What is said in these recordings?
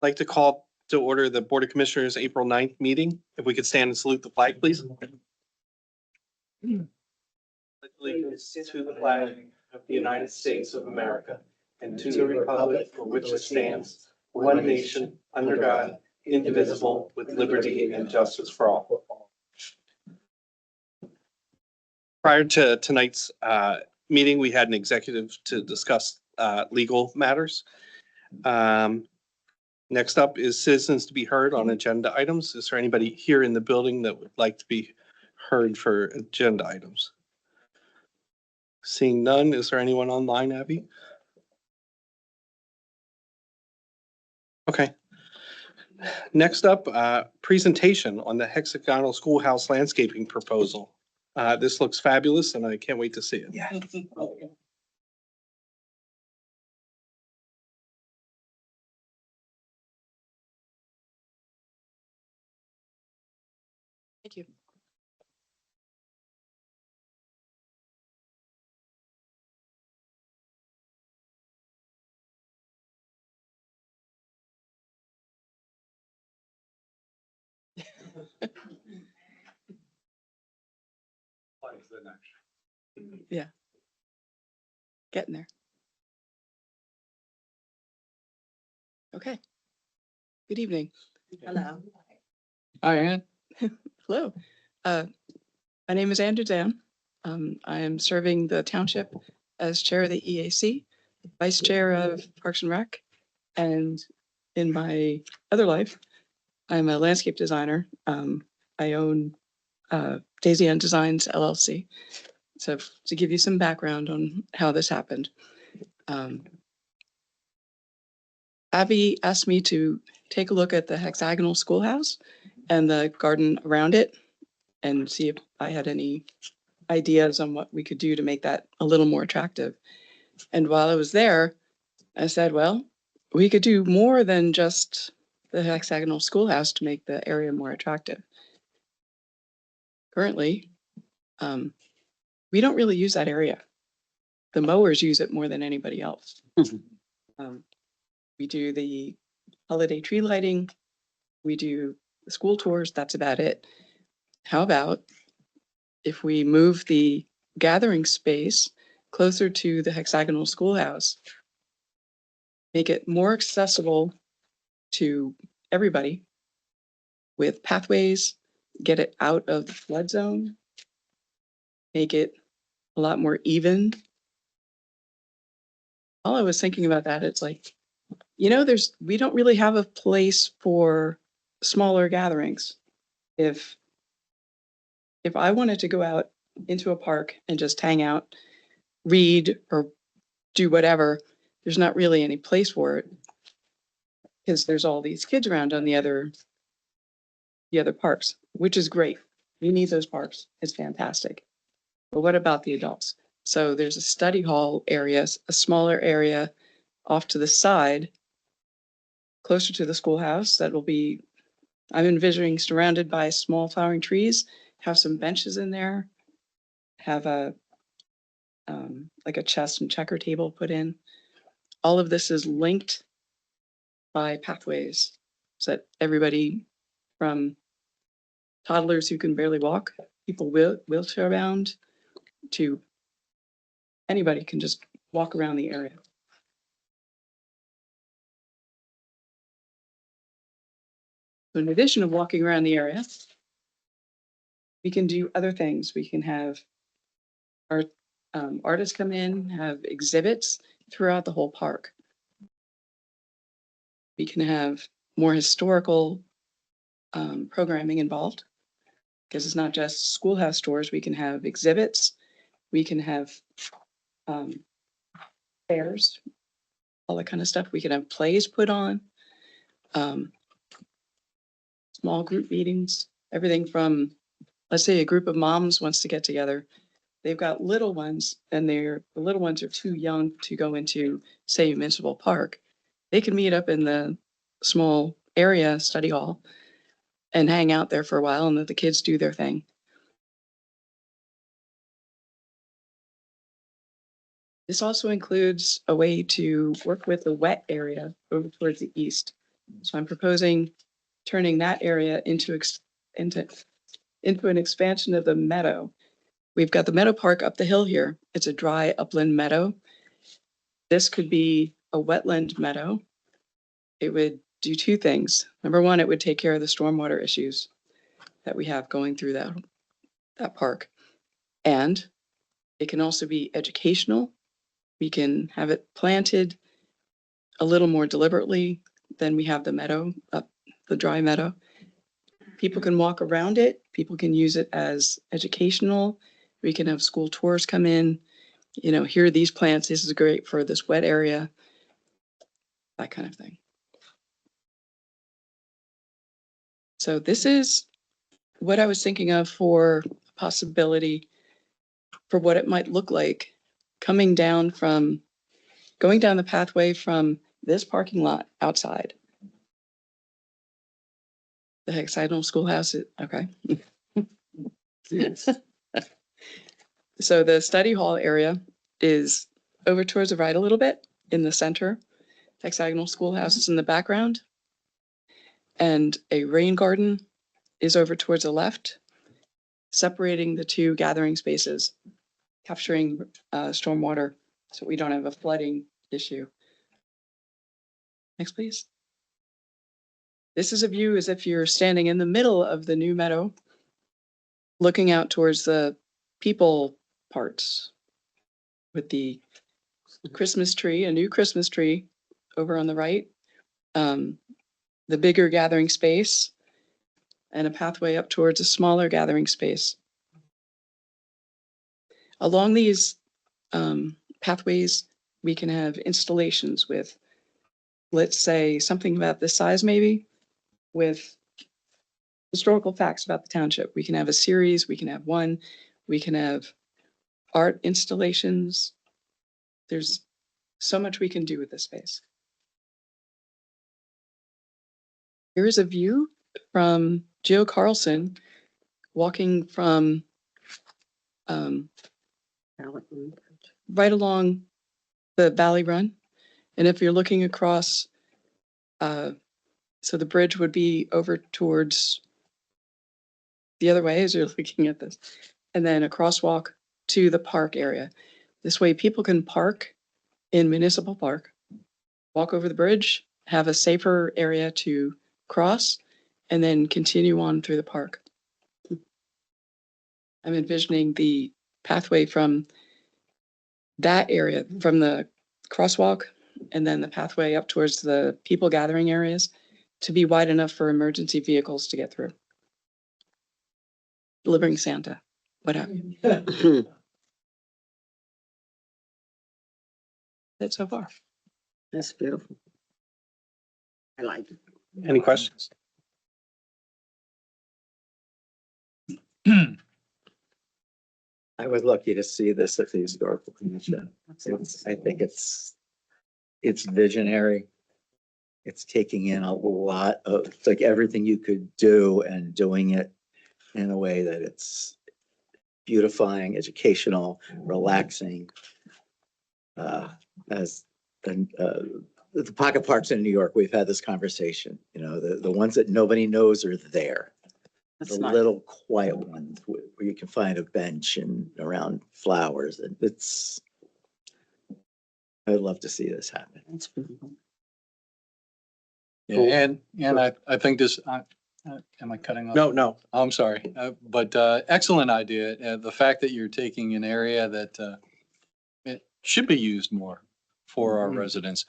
like to call to order the Board of Commissioners April 9th meeting. If we could stand and salute the flag, please. Allegiance to the flag of the United States of America and to the republic for which it stands, one nation, under God, indivisible, with liberty and justice for all. Prior to tonight's meeting, we had an executive to discuss legal matters. Next up is citizens to be heard on agenda items. Is there anybody here in the building that would like to be heard for agenda items? Seeing none, is there anyone online, Abby? Okay. Next up, presentation on the hexagonal schoolhouse landscaping proposal. This looks fabulous and I can't wait to see it. Yeah. Thank you. Yeah. Getting there. Okay. Good evening. Hello. Hi, Ann. Hello. My name is Andrew Dan. I am serving the township as chair of the EAC, vice chair of Parks and Rec, and in my other life, I'm a landscape designer. I own Daisy Ann Designs LLC. So to give you some background on how this happened. Abby asked me to take a look at the hexagonal schoolhouse and the garden around it and see if I had any ideas on what we could do to make that a little more attractive. And while I was there, I said, well, we could do more than just the hexagonal schoolhouse to make the area more attractive. Currently, we don't really use that area. The mowers use it more than anybody else. We do the holiday tree lighting. We do the school tours. That's about it. How about if we move the gathering space closer to the hexagonal schoolhouse, make it more accessible to everybody with pathways, get it out of the flood zone, make it a lot more even. All I was thinking about that, it's like, you know, we don't really have a place for smaller gatherings. If I wanted to go out into a park and just hang out, read or do whatever, there's not really any place for it because there's all these kids around on the other parks, which is great. We need those parks. It's fantastic. But what about the adults? So there's a study hall area, a smaller area off to the side, closer to the schoolhouse that will be, I'm envisioning surrounded by small flowering trees, have some benches in there, have a like a chess and checker table put in. All of this is linked by pathways so that everybody from toddlers who can barely walk, people wheelchair bound, to anybody can just walk around the area. So in addition to walking around the area, we can do other things. We can have our artists come in, have exhibits throughout the whole park. We can have more historical programming involved because it's not just schoolhouse tours. We can have exhibits. We can have fairs, all that kind of stuff. We can have plays put on, small group meetings, everything from, let's say a group of moms wants to get together. They've got little ones and the little ones are too young to go into, say, municipal park. They can meet up in the small area study hall and hang out there for a while and let the kids do their thing. This also includes a way to work with the wet area over towards the east. So I'm proposing turning that area into an expansion of the meadow. We've got the meadow park up the hill here. It's a dry upland meadow. This could be a wetland meadow. It would do two things. Number one, it would take care of the stormwater issues that we have going through that park. And it can also be educational. We can have it planted a little more deliberately than we have the meadow, up the dry meadow. People can walk around it. People can use it as educational. We can have school tours come in. You know, here are these plants. This is great for this wet area. That kind of thing. So this is what I was thinking of for a possibility for what it might look like going down the pathway from this parking lot outside. The hexagonal schoolhouse, okay. Yes. So the study hall area is over towards the right a little bit in the center. Hexagonal schoolhouse is in the background. And a rain garden is over towards the left, separating the two gathering spaces, capturing stormwater so we don't have a flooding issue. Next, please. This is a view as if you're standing in the middle of the new meadow, looking out towards the people parts with the Christmas tree, a new Christmas tree over on the right, the bigger gathering space, and a pathway up towards a smaller gathering space. Along these pathways, we can have installations with, let's say, something about this size maybe, with historical facts about the township. We can have a series, we can have one, we can have art installations. There's so much we can do with this space. Here is a view from Joe Carlson walking from right along the Valley Run. And if you're looking across, so the bridge would be over towards the other way as you're looking at this, and then a crosswalk to the park area. This way people can park in Municipal Park, walk over the bridge, have a safer area to cross, and then continue on through the park. I'm envisioning the pathway from that area, from the crosswalk, and then the pathway up towards the people gathering areas to be wide enough for emergency vehicles to get through. Delivering Santa, what have you. That's so far. That's beautiful. I like it. Any questions? I was lucky to see this at the Historical Commission. I think it's visionary. It's taking in a lot of, it's like everything you could do and doing it in a way that it's beautifying, educational, relaxing. As the pocket parks in New York, we've had this conversation, you know, the ones that nobody knows are there. That's The nice. little quiet ones where you can find a bench and around flowers, and I'd love to see this happen. That's beautiful. Yeah, and I think this, am I cutting off? No. Oh, I'm sorry, but excellent idea. The fact that you're taking an area that it should be used more for our Mhm. residents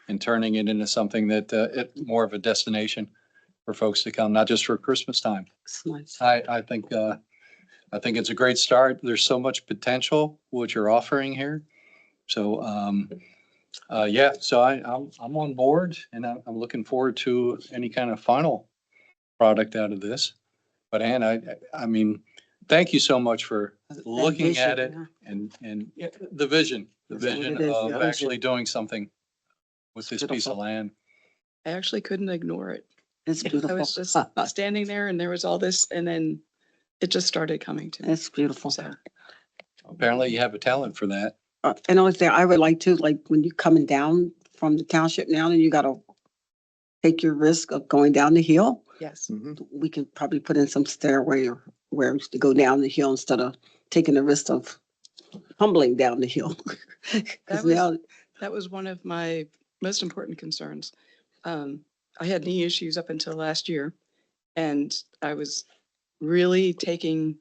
and turning it into something that more of a destination for folks to come, not just for Christmas time. It's nice. I think it's a great start. There's so much potential what you're offering here. So yeah, so I'm on board, and I'm looking forward to any kind of final product out of this. But Ann, I mean, thank you so much for looking vision, at it yeah. and yeah, the vision That's what of it is, the vision. actually doing something with this piece of Beautiful. land. I actually couldn't ignore it. It's I beautiful. was just standing there and there was all this, and then it just started coming to me. It's beautiful. So Apparently you have a talent for that. And I was there, I would like to, like, when you coming down from the township now and you gotta take your risk of going down the hill. Yes. We can probably put in some stairway or where to go down the hill instead of taking the risk of humbling down the hill. Because was- now, That was one of my most important concerns. I had knee issues up until last year, and I was really taking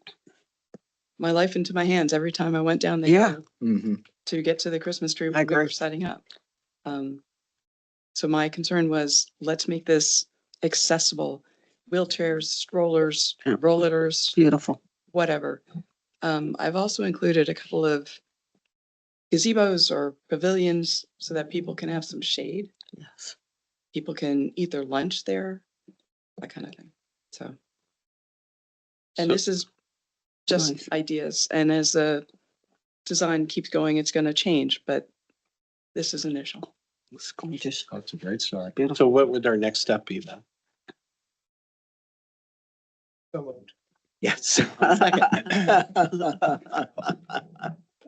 my life into my hands every time I went down the Yeah. hill Mhm. to get to the Christmas tree I where we were agree. setting up. So my concern was, let's make this accessible. Wheelchairs, strollers, Yeah. rollers, beautiful. whatever. I've also included a couple of gazebos or pavilions so that people can have some shade. Yes. People can eat their lunch there, that kind of thing. So, and So- this is just Nice. ideas. And as the design keeps going, it's going to change, but this is initial. It's gorgeous. That's a great start. Beautiful. So what would our next step be then? Yes.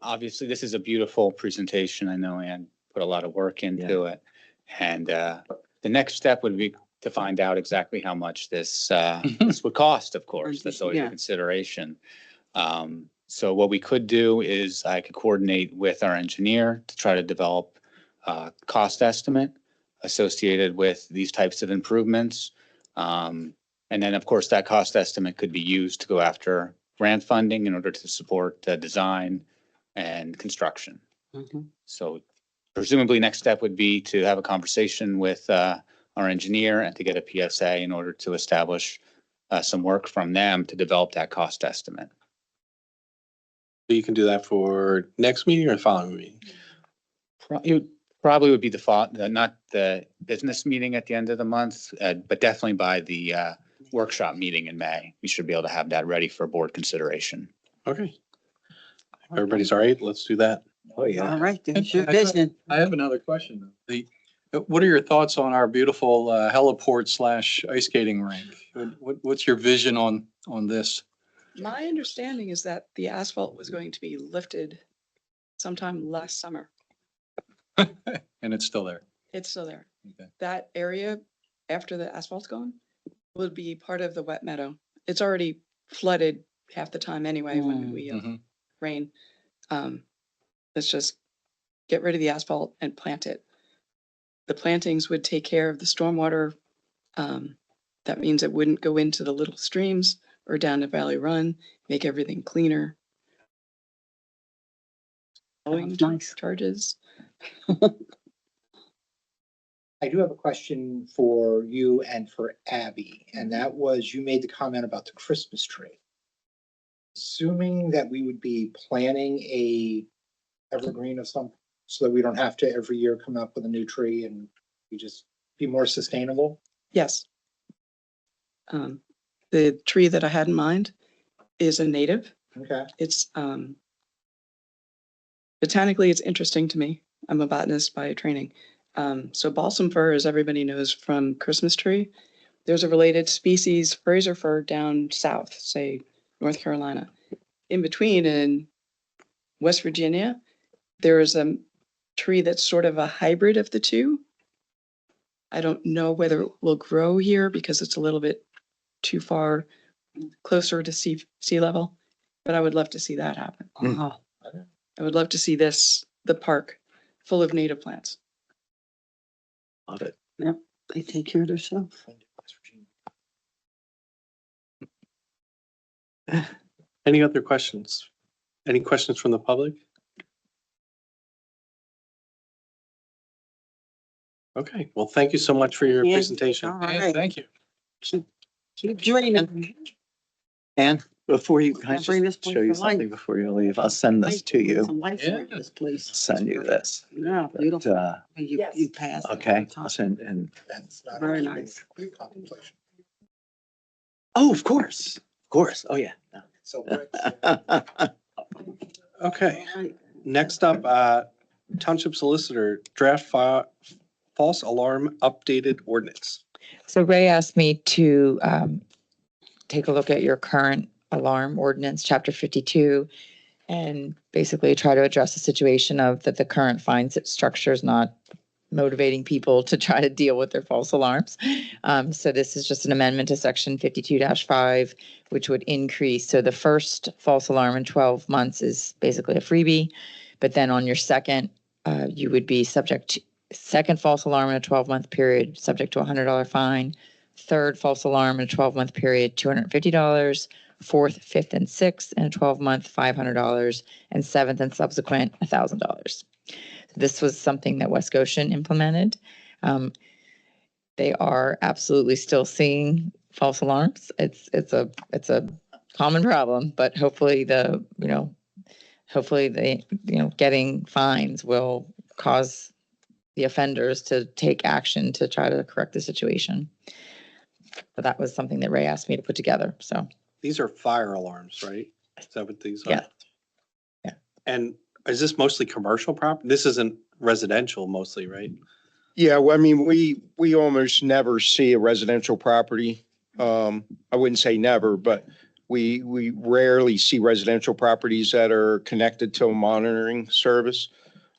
Obviously, this is a beautiful presentation. I know Ann put a lot of work into it. And the next step would be to find out exactly how much this this would cost, of course. That's always a Yeah. consideration. So what we could do is I could coordinate with our engineer to try to develop a cost estimate associated with these types of improvements. And then, of course, that cost estimate could be used to go after grant funding in order to support the design and construction. Mhm. So presumably next step would be to have a conversation with our engineer and to get a PSA in order to establish some work from them to develop that cost estimate. You can do that for next meeting or the following meeting? It probably would be not the business meeting at the end of the month, but definitely by the workshop meeting in May. We should be able to have that ready for board consideration. Okay. Everybody's all right? Let's do that. Oh, yeah. All right, there's your And I- vision. I have another question. What are your thoughts on our beautiful heliport / ice skating rink? What's your vision on this? My understanding is that the asphalt was going to be lifted sometime last summer. And it's still there. It's still there. Okay. That area, after the asphalt's gone, will be part of the wet meadow. It's already flooded half the time anyway when we Mhm. rain. Let's just get rid of the asphalt and plant it. The plantings would take care of the stormwater. That means it wouldn't go into the little streams or down the valley run, make everything cleaner. Sounds nice. Charges. I do have a question for you and for Abby, and that was, you made the comment about the Christmas tree. Assuming that we would be planning a evergreen of some, so that we don't have to every year come up with a new tree and we just be more sustainable. Yes. The tree that I had in mind is a native. Okay, It's, botanically, it's interesting to me. I'm a botanist by training. So balsam fir, as everybody knows from Christmas tree, there's a related species, Fraser fir, down south, say North Carolina. In between, in West Virginia, there is a tree that's sort of a hybrid of the two. I don't know whether it will grow here because it's a little bit too far closer to sea level, but I would love to see that happen. Wow. I would love to see the park full of native plants. Love it. They take care of themselves. Any other questions? Any questions from the public? Okay, well, thank you so much for your Yeah. presentation. All And right, thank you. keep dreaming. And before you, can I I'll bring this just place show you to life. something before you leave? I'll send this to you. Some life Yeah. in this place. Send you this. Yeah, But, beautiful. You Yes. pass. it all okay, the time. I'll send, and, that's not. Very nice. Contemplation. oh, of course, oh, yeah. So, Okay, All right. next up, Township Solicitor, draft false alarm updated ordinance. So Ray asked me to take a look at your current alarm ordinance, chapter 52, and basically try to address the situation of that the current fine structure is not motivating people to try to deal with their false alarms. So this is just an amendment to section 52-5, which would increase. So the first false alarm in 12 months is basically a freebie. But then on your second, you would be subject to second false alarm in a 12-month period, subject to a $100 fine. Third false alarm in a 12-month period, $250. Fourth, fifth, and sixth in a 12-month, $500, and seventh and subsequent, $1,000. This was something that West Goshen implemented. They are absolutely still seeing false alarms. It's a common problem, but hopefully getting fines will cause the offenders to take action to try to correct the situation. But that was something that Ray asked me to put together. So These are fire alarms, right? Is that what these are? Yeah. Yeah. And is this mostly commercial property? This isn't residential mostly, right? Yeah, well, I mean, we almost never see a residential property. I wouldn't say never, but we rarely see residential properties that are connected to a monitoring service.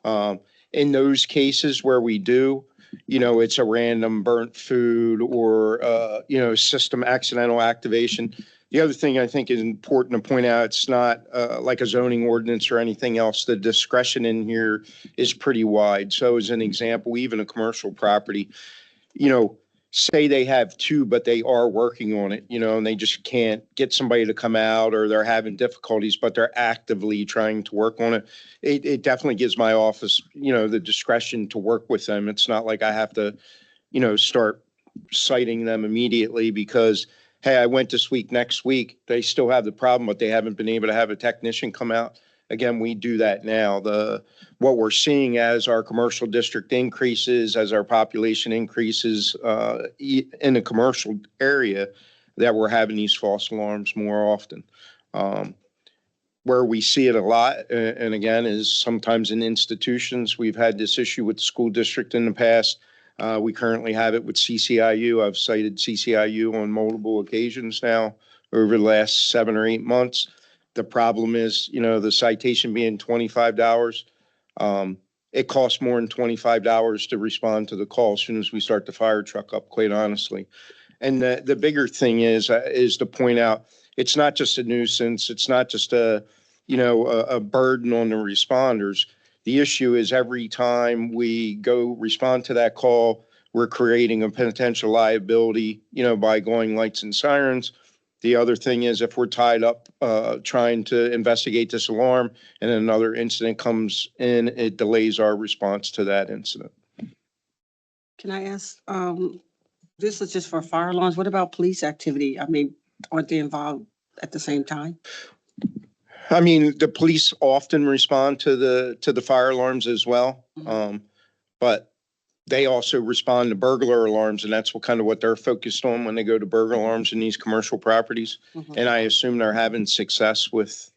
In those cases where we do, it's a random burnt food or, system accidental activation. The other thing I think is important to point out, it's not like a zoning ordinance or anything else. The discretion in here is pretty wide. So as an example, even a commercial property, say they have two, but they are working on it, and they just can't get somebody to come out or they're having difficulties, but they're actively trying to work on it. It definitely gives my office, the discretion to work with them. It's not like I have to, start citing them immediately because, hey, I went this week, next week, they still have the problem, but they haven't been able to have a technician come out. Again, we do that now. What we're seeing as our commercial district increases, as our population increases in the commercial area, that we're having these false alarms more often. Where we see it a lot, and again, is sometimes in institutions. We've had this issue with the school district in the past. We currently have it with CCIU. I've cited CCIU on multiple occasions now over the last 7 or 8 months. The problem is, the citation being $25. It costs more than $25 to respond to the call as soon as we start the fire truck up, quite honestly. And the bigger thing is to point out, it's not just a nuisance. It's not just a burden on the responders. The issue is every time we go respond to that call, we're creating a potential liability, by going lights and sirens. The other thing is if we're tied up trying to investigate this alarm and another incident comes in, it delays our response to that incident. Can I ask, this is just for fire alarms. What about police activity? I mean, aren't they involved at the same time? I mean, the police often respond to the fire alarms as well. But they also respond to burglar alarms, and that's what they're focused on when they go to burglar alarms in these commercial properties. And I assume they're having success with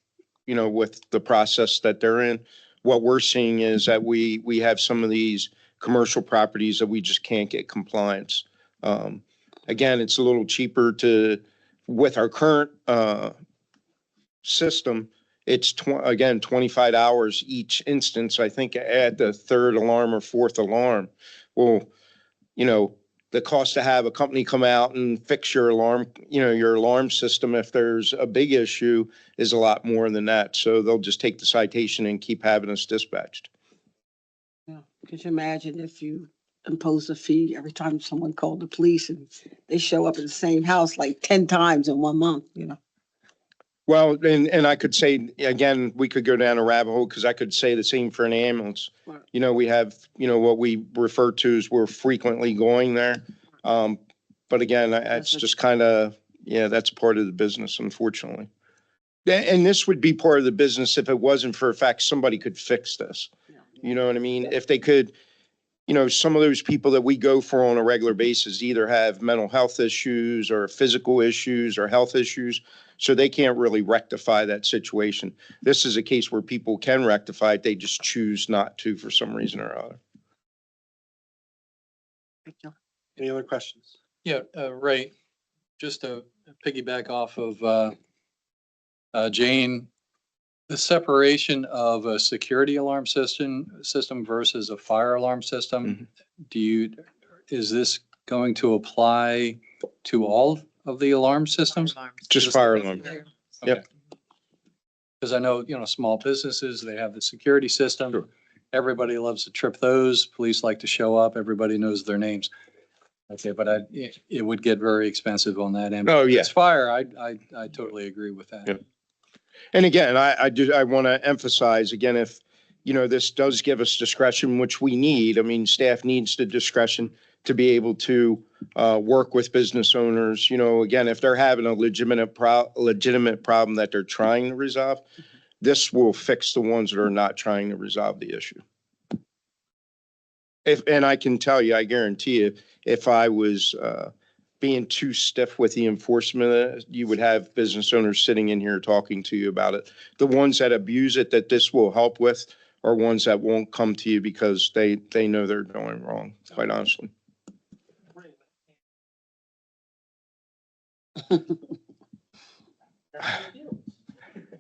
the process that they're in. What we're seeing is that we have some of these commercial properties that we just can't get compliance. Again, it's a little cheaper with our current system. It's again, $25 each instance. I think add the third alarm or fourth alarm. Well, the cost to have a company come out and fix your alarm, your alarm system, if there's a big issue, is a lot more than that. So they'll just take the citation and keep having us dispatched. Yeah. Could you imagine if you impose a fee every time someone called the police and they show up at the same house like 10 times in 1 month, Well, and I could say, again, we could go down a rabbit hole because I could say the same for an ambulance. Right. We have, what we refer to as we're frequently going there. But again, it's just that's part of the business, unfortunately. And this would be part of the business if it wasn't for a fact somebody could fix this. You know what I mean? If they could, some of those people that we go for on a regular basis either have mental health issues or physical issues or health issues. So they can't really rectify that situation. This is a case where people can rectify it. They just choose not to for some reason or other. Thank you. Any other questions? Yeah, Ray, just to piggyback off of Jane, The separation of a security alarm system versus a fire alarm system, is this going to apply to all of the alarm systems? Just fire alarm. Yep. Because I know, small businesses, they have the security system. Sure. Everybody loves to trip those. Police like to show up. Everybody knows their names. Okay, but it would get very expensive on that end. Oh, yeah. It's fire. I totally agree with that. Yep. And again, I want to emphasize again, if, this does give us discretion, which we need. I mean, staff needs the discretion to be able to work with business owners. Again, if they're having a legitimate problem that they're trying to resolve, this will fix the ones that are not trying to resolve the issue. And I can tell you, I guarantee you, if I was being too stiff with the enforcement, you would have business owners sitting in here talking to you about it. The ones that abuse it, that this will help with, are ones that won't come to you because they know they're doing wrong, quite honestly.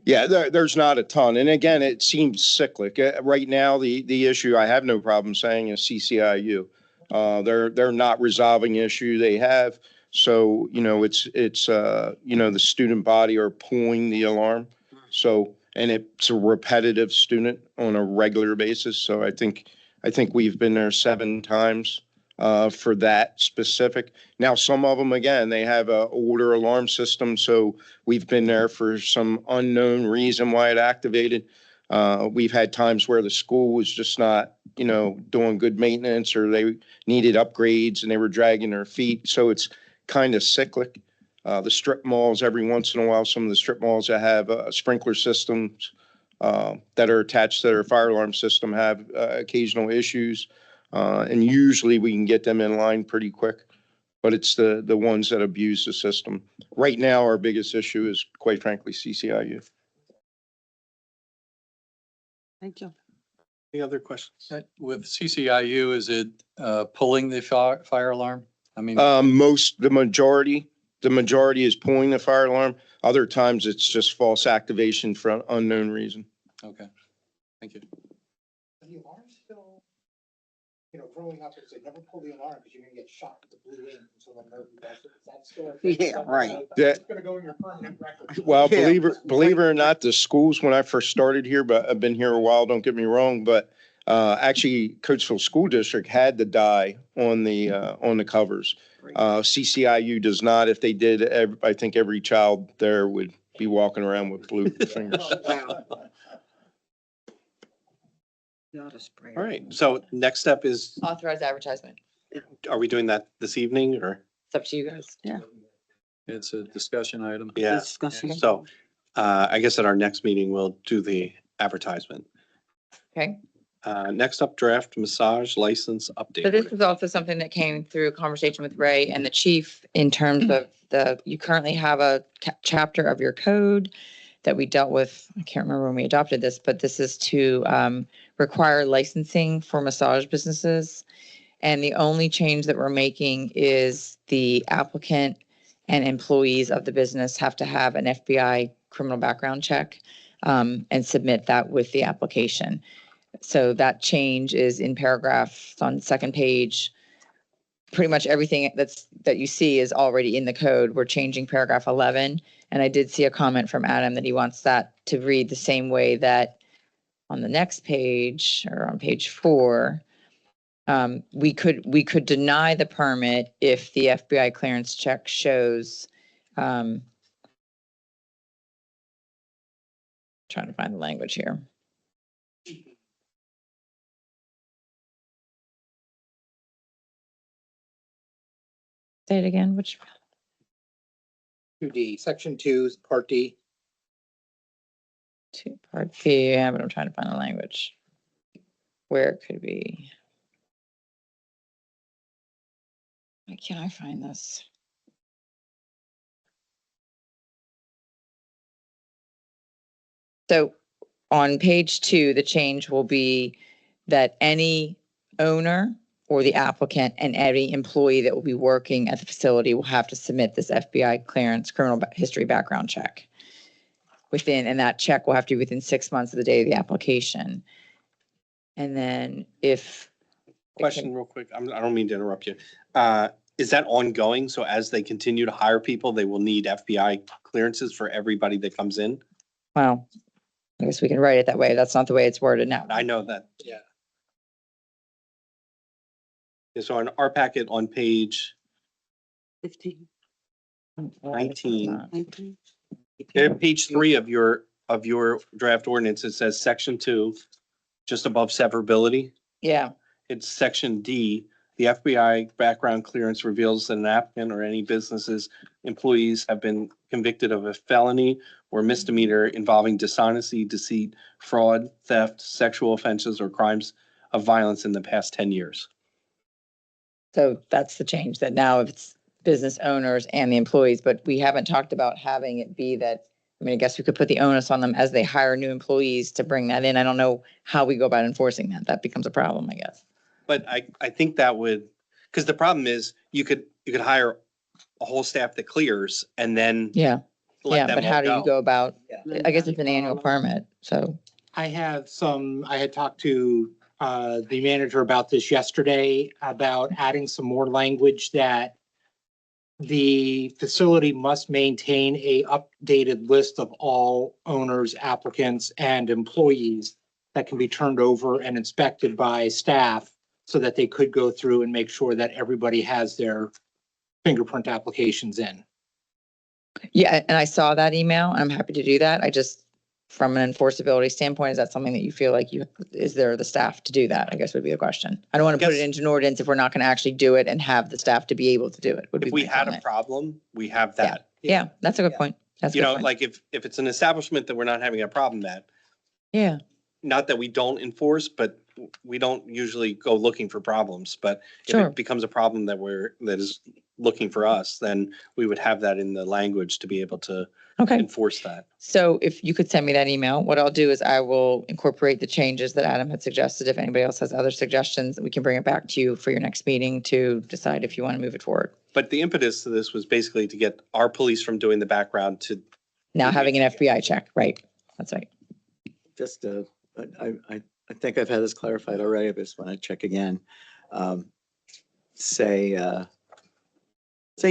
Yeah, there's not a ton. And again, it seems cyclic. Right now, the issue, I have no problem saying, is CCIU. They're not resolving issue they have. So, it's the student body are pulling the alarm. So, and it's a repetitive student on a regular basis. So I think we've been there 7 times for that specific. Now, some of them, again, they have a older alarm system. So we've been there for some unknown reason why it activated. We've had times where the school was just not, doing good maintenance, or they needed upgrades and they were dragging their feet. So it's kind of cyclic. The strip malls, every once in a while, some of the strip malls that have sprinkler systems that are attached to their fire alarm system have occasional issues. And usually we can get them in line pretty quick, but it's the ones that abuse the system. Right now, our biggest issue is, quite frankly, CCIU. Thank you. Any other questions? With CCIU, is it pulling the fire alarm? I mean, The majority is pulling the fire alarm. Other times it's just false activation for an unknown reason. okay. Thank you. The alarm still, growing up, it's like never pull the alarm because you're gonna get shot with the blue ink until the nerve does it. Is that still a thing? Yeah, right. It's gonna go in your permanent record. Well, Yeah. believe it or not, the schools, when I first started here, but I've been here a while, don't get me wrong, but actually Coatesville School District had the die on the covers. CCIU does not. If they did, I think every child there would be walking around with blue fingers. Wow. Not a spray. All right, so next step is, Authorized advertisement. are we doing that this evening or? It's up to you guys. It's a discussion item. Yeah, Discussion. so I guess at our next meeting, we'll do the advertisement. Okay. Next up, draft massage license update. So this is also something that came through a conversation with Ray and the chief in terms of you currently have a chapter of your code that we dealt with. I can't remember when we adopted this, but this is to require licensing for massage businesses. And the only change that we're making is the applicant and employees of the business have to have an FBI criminal background check and submit that with the application. So that change is in paragraph on the second page. Pretty much everything that you see is already in the code. We're changing paragraph 11. And I did see a comment from Adam that he wants that to read the same way that on the next page or on page 4, we could deny the permit if the FBI clearance check shows, trying to find the language here. Say it again, which? 2D, section 2, part D. Part B, yeah, but I'm trying to find the language. Where it could be. Why can't I find this? So on page 2, the change will be that any owner or the applicant and any employee that will be working at the facility will have to submit this FBI clearance criminal history background check. within, and that check will have to be within 6 months of the day of the application. And then if. Question real quick. I don't mean to interrupt you. Is that ongoing? So as they continue to hire people, they will need FBI clearances for everybody that comes in? Well, I guess we can write it that way. That's not the way it's worded now. I know that, yeah. Yeah, so on our packet on page 15, 19, 19. page 3 of your draft ordinance, it says section 2, just above severability. Yeah, It's section D. The FBI background clearance reveals that an applicant or any business's employees have been convicted of a felony or misdemeanor involving dishonesty, deceit, fraud, theft, sexual offenses, or crimes of violence in the past 10 years. so that's the change, that now it's business owners and the employees, but we haven't talked about having it be that, I mean, I guess we could put the onus on them as they hire new employees to bring that in. I don't know how we go about enforcing that. That becomes a problem, I guess. But I think that would, because the problem is you could hire a whole staff that clears and then Yeah, let yeah, them but all how do you go about, Yeah. I guess it's an annual permit, so. I had talked to the manager about this yesterday, about adding some more language that the facility must maintain a updated list of all owners, applicants, and employees that can be turned over and inspected by staff so that they could go through and make sure that everybody has their fingerprint applications in. Yeah, and I saw that email. I'm happy to do that. I just, from an enforceability standpoint, is that something that you feel like is there the staff to do that? I guess would be a question. I don't want to put it Guess- into an ordinance if we're not going to actually do it and have the staff to be able to do it. Would be If we my had a comment. problem, we have that. Yeah, that's a good point. That's a You good know, point. like if it's an establishment that we're not having a problem at, Yeah, not that we don't enforce, but we don't usually go looking for problems. But if Sure. it becomes a problem that is looking for us, then we would have that in the language to be able to okay. enforce that. So if you could send me that email, what I'll do is I will incorporate the changes that Adam had suggested. If anybody else has other suggestions, we can bring it back to you for your next meeting to decide if you want to move it forward. But the impetus to this was basically to get our police from doing the background to, Now having an FBI check, right? That's right. Just, I think I've had this clarified already, but just want to check again. Say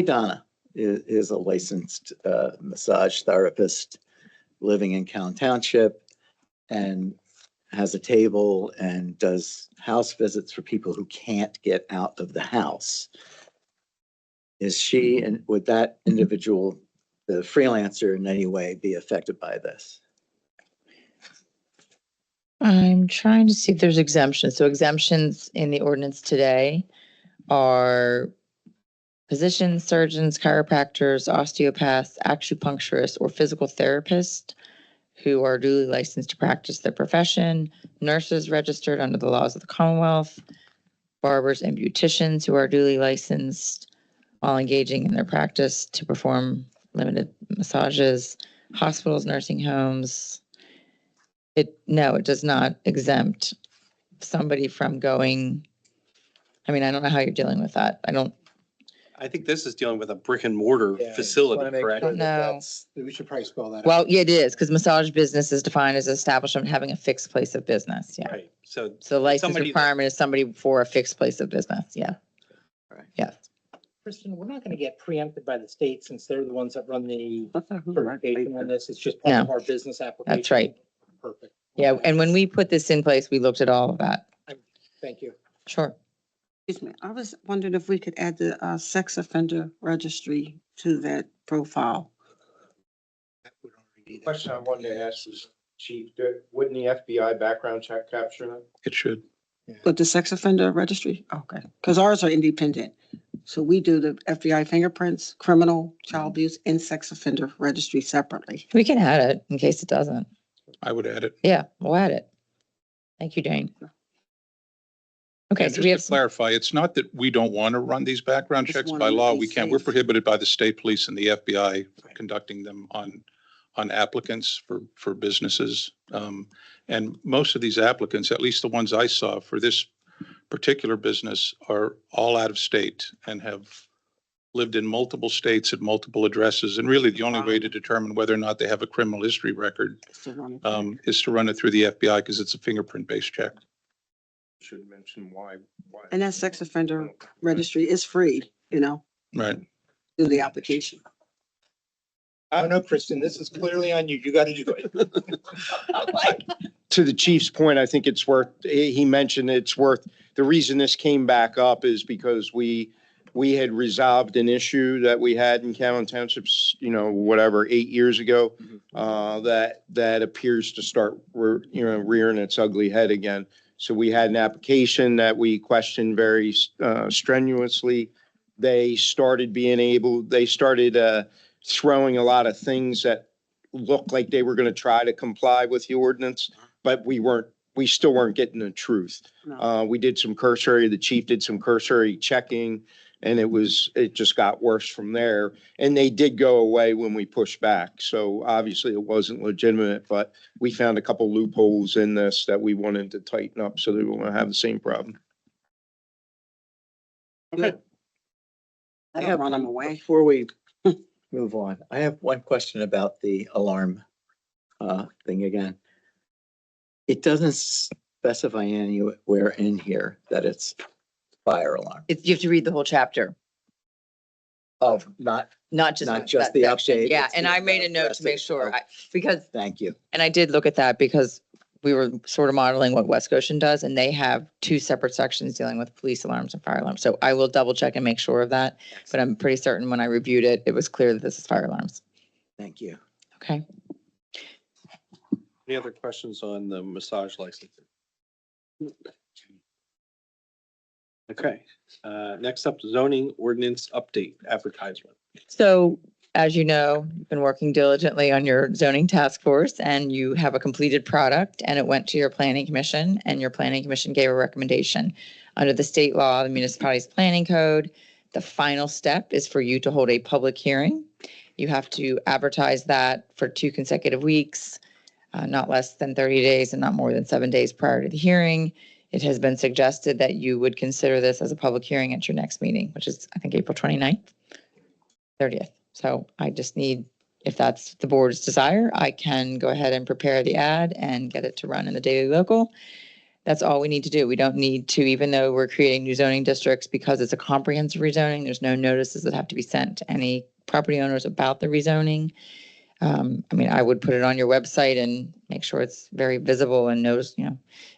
Donna is a licensed massage therapist living in Cowan Township and has a table and does house visits for people who can't get out of the house. Is she, and would that individual, the freelancer, in any way be affected by this? I'm trying to see if there's exemptions. So exemptions in the ordinance today are physicians, surgeons, chiropractors, osteopaths, acupuncturists, or physical therapists who are duly licensed to practice their profession, nurses registered under the laws of the Commonwealth, barbers and beauticians who are duly licensed while engaging in their practice to perform limited massages, hospitals, nursing homes. No, it does not exempt somebody from going. I mean, I don't know how you're dealing with that. I think this is dealing with a brick and mortar Yeah, facility, correct? No. We should probably spell that out. Well, yeah, it is, because massage business is defined as an establishment having a fixed place of business, yeah. Right, so So the license somebody that- requirement is somebody for a fixed place of business, yeah. Right. Yes, Kristen, we're not going to get preempted by the state since they're the ones that run the I thought who wrote certification it? on this. It's just part of No. our business application. that's right. Perfect. Yeah, and when we put this in place, we looked at all of that. Thank you. Sure. Excuse me, I was wondering if we could add the sex offender registry to that profile. Question I wanted to ask was, Chief, wouldn't the FBI background check capture that? It should. With the sex offender registry? Okay, because ours are independent. So we do the FBI fingerprints, criminal, child abuse, and sex offender registry separately. We can add it in case it doesn't. I would add it. Yeah, we'll add it. Thank you, Jane. Okay, And so we have, just to clarify, it's not that we don't want to run these background Just checks wanna by make law. these We can't. We're safe. prohibited by the state police and the FBI conducting them on applicants for businesses. And most of these applicants, at least the ones I saw for this particular business, are all out of state and have lived in multiple states at multiple addresses. And really the only way to determine whether or not they have a criminal history record So run it. is to run it through the FBI because it's a fingerprint-based check. Should mention why. And that sex offender registry is free, Right. through the application. I don't know, Kristen, this is clearly on you. You got to do it. To the chief's point, I think it's worth, he mentioned it's worth, the reason this came back up is because we had resolved an issue that we had in Calhoun Townships, 8 years ago, that appears to start, rearing its ugly head again. So we had an application that we questioned very strenuously. They started throwing a lot of things that looked like they were going to try to comply with the ordinance, but we still weren't getting the truth. No. We did some cursory, the chief did some cursory checking, and it just got worse from there. And they did go away when we pushed back. So obviously it wasn't legitimate, but we found a couple loopholes in this that we wanted to tighten up so that we won't have the same problem. Okay. I don't run them away. Before we move on, I have one question about the alarm thing again. It doesn't specify anywhere in here that it's fire alarm. You have to read the whole chapter, Oh, not not just. Not just that the section. update, Yeah, it's and the I made a note to make rest of- sure, oh. because, Thank you. and I did look at that because we were sort of modeling what West Goshen does, and they have two separate sections dealing with police alarms and fire alarms. So I will double check and make sure of that, but I'm pretty certain when I reviewed it, it was clear that this is fire alarms. Thank you. Okay. Any other questions on the massage license? Okay, next up, zoning ordinance update advertisement. So as you know, you've been working diligently on your zoning task force and you have a completed product and it went to your planning commission and your planning commission gave a recommendation. Under the state law, the municipality's planning code, the final step is for you to hold a public hearing. You have to advertise that for 2 consecutive weeks, not less than 30 days and not more than 7 days prior to the hearing. It has been suggested that you would consider this as a public hearing at your next meeting, which is, I think, April 29th, 30th. So I just need, if that's the board's desire, I can go ahead and prepare the ad and get it to run in the Daily Local. That's all we need to do. We don't need to, even though we're creating new zoning districts, because it's a comprehensive rezoning, there's no notices that have to be sent to any property owners about the rezoning. I would put it on your website and make sure it's very visible and noticed,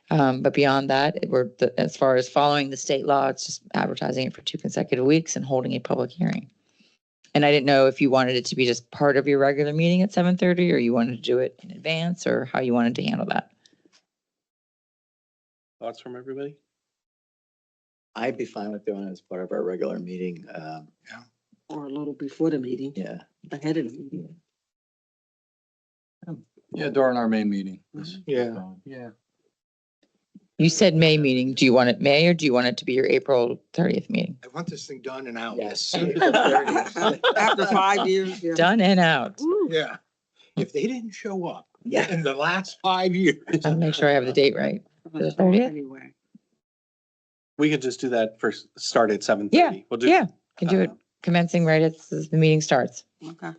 but beyond that, as far as following the state law, it's just advertising it for 2 consecutive weeks and holding a public hearing. And I didn't know if you wanted it to be just part of your regular meeting at 7:30 or you wanted to do it in advance or how you wanted to handle that. Thoughts from everybody? I'd be fine with doing it as part of our regular meeting. Or a little before the meeting, Yeah. ahead of the meeting. Yeah, during our main meeting. Yeah. Yeah. You said May meeting. Do you want it May or do you want it to be your April 30th meeting? I want this thing done and out. Yes. After 5 years, yeah. Done and out. Woo. Yeah. If they didn't show up Yeah. in the last 5 years. I'll make sure I have the date right. The 30th? Anyway. We could just do that first, start at 7:30. Yeah, We'll do- yeah. Can do it commencing right as the meeting starts. Okay.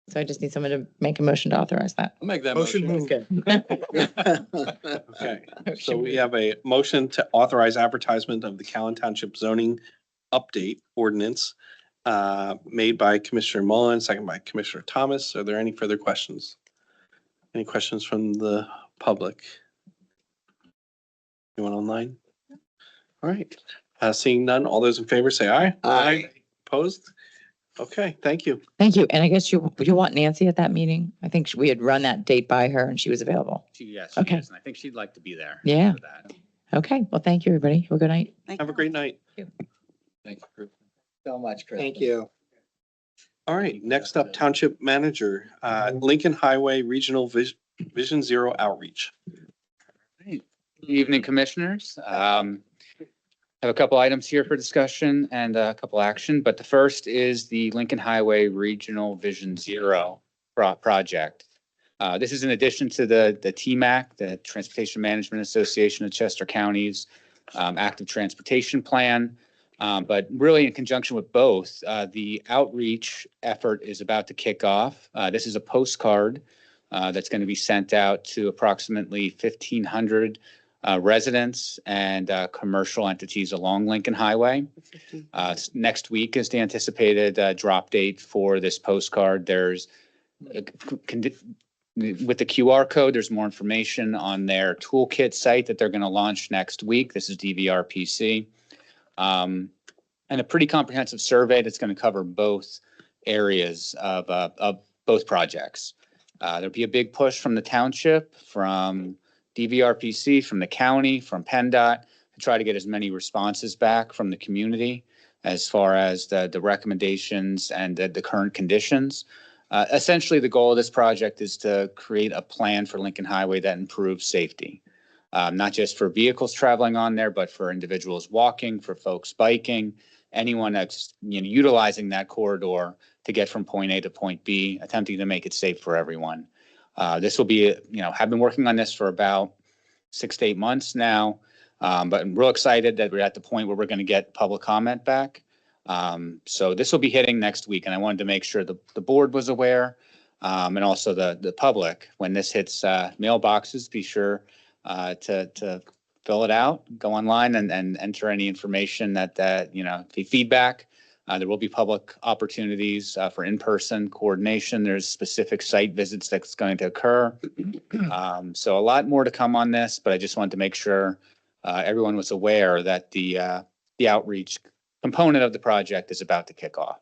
So I just need someone to make a motion to authorize that. I'll make that Motion motion. moved. Okay, so we have a motion to authorize advertisement of the Calhoun Township zoning update ordinance made by Commissioner Mullen, second by Commissioner Thomas. Are there any further questions? Any questions from the public? Anyone online? All right, seeing none, all those in favor say aye. Aye. Opposed? Okay, thank you. Thank you. And I guess you want Nancy at that meeting? I think we had run that date by her and she was available. Yes, Okay. and I think she'd like to be there. Yeah. for that. Okay, well, thank you, everybody. Have a good night. Have a great night. Thank you. So much, Chris. Thank you. All right, next up, Township Manager, Lincoln Highway Regional Vision Zero Outreach. Good Evening, Commissioners. Have a couple items here for discussion and a couple action, but the first is the Lincoln Highway Regional Vision Zero project. This is in addition to the TMAC, the Transportation Management Association of Chester County's active transportation plan. But really in conjunction with both, the outreach effort is about to kick off. This is a postcard that's going to be sent out to approximately 1,500 residents and commercial entities along Lincoln Highway. Next week is the anticipated drop date for this postcard. There's with the QR code, there's more information on their toolkit site that they're going to launch next week. This is DVRPC. And a pretty comprehensive survey that's going to cover both areas of both projects. There'll be a big push from the township, from DVRPC, from the county, from PennDOT to try to get as many responses back from the community as far as the recommendations and the current conditions. Essentially, the goal of this project is to create a plan for Lincoln Highway that improves safety, not just for vehicles traveling on there, but for individuals walking, for folks biking, anyone that's utilizing that corridor to get from point A to point B, attempting to make it safe for everyone. This will be, have been working on this for about 6 to 8 months now, but I'm real excited that we're at the point where we're going to get public comment back. So this will be hitting next week, and I wanted to make sure the board was aware, and also the public. When this hits mailboxes, be sure to fill it out, go online and enter any information that the feedback. There will be public opportunities for in-person coordination. There's specific site visits that's going to occur. So a lot more to come on this, but I just wanted to make sure everyone was aware that the outreach component of the project is about to kick off.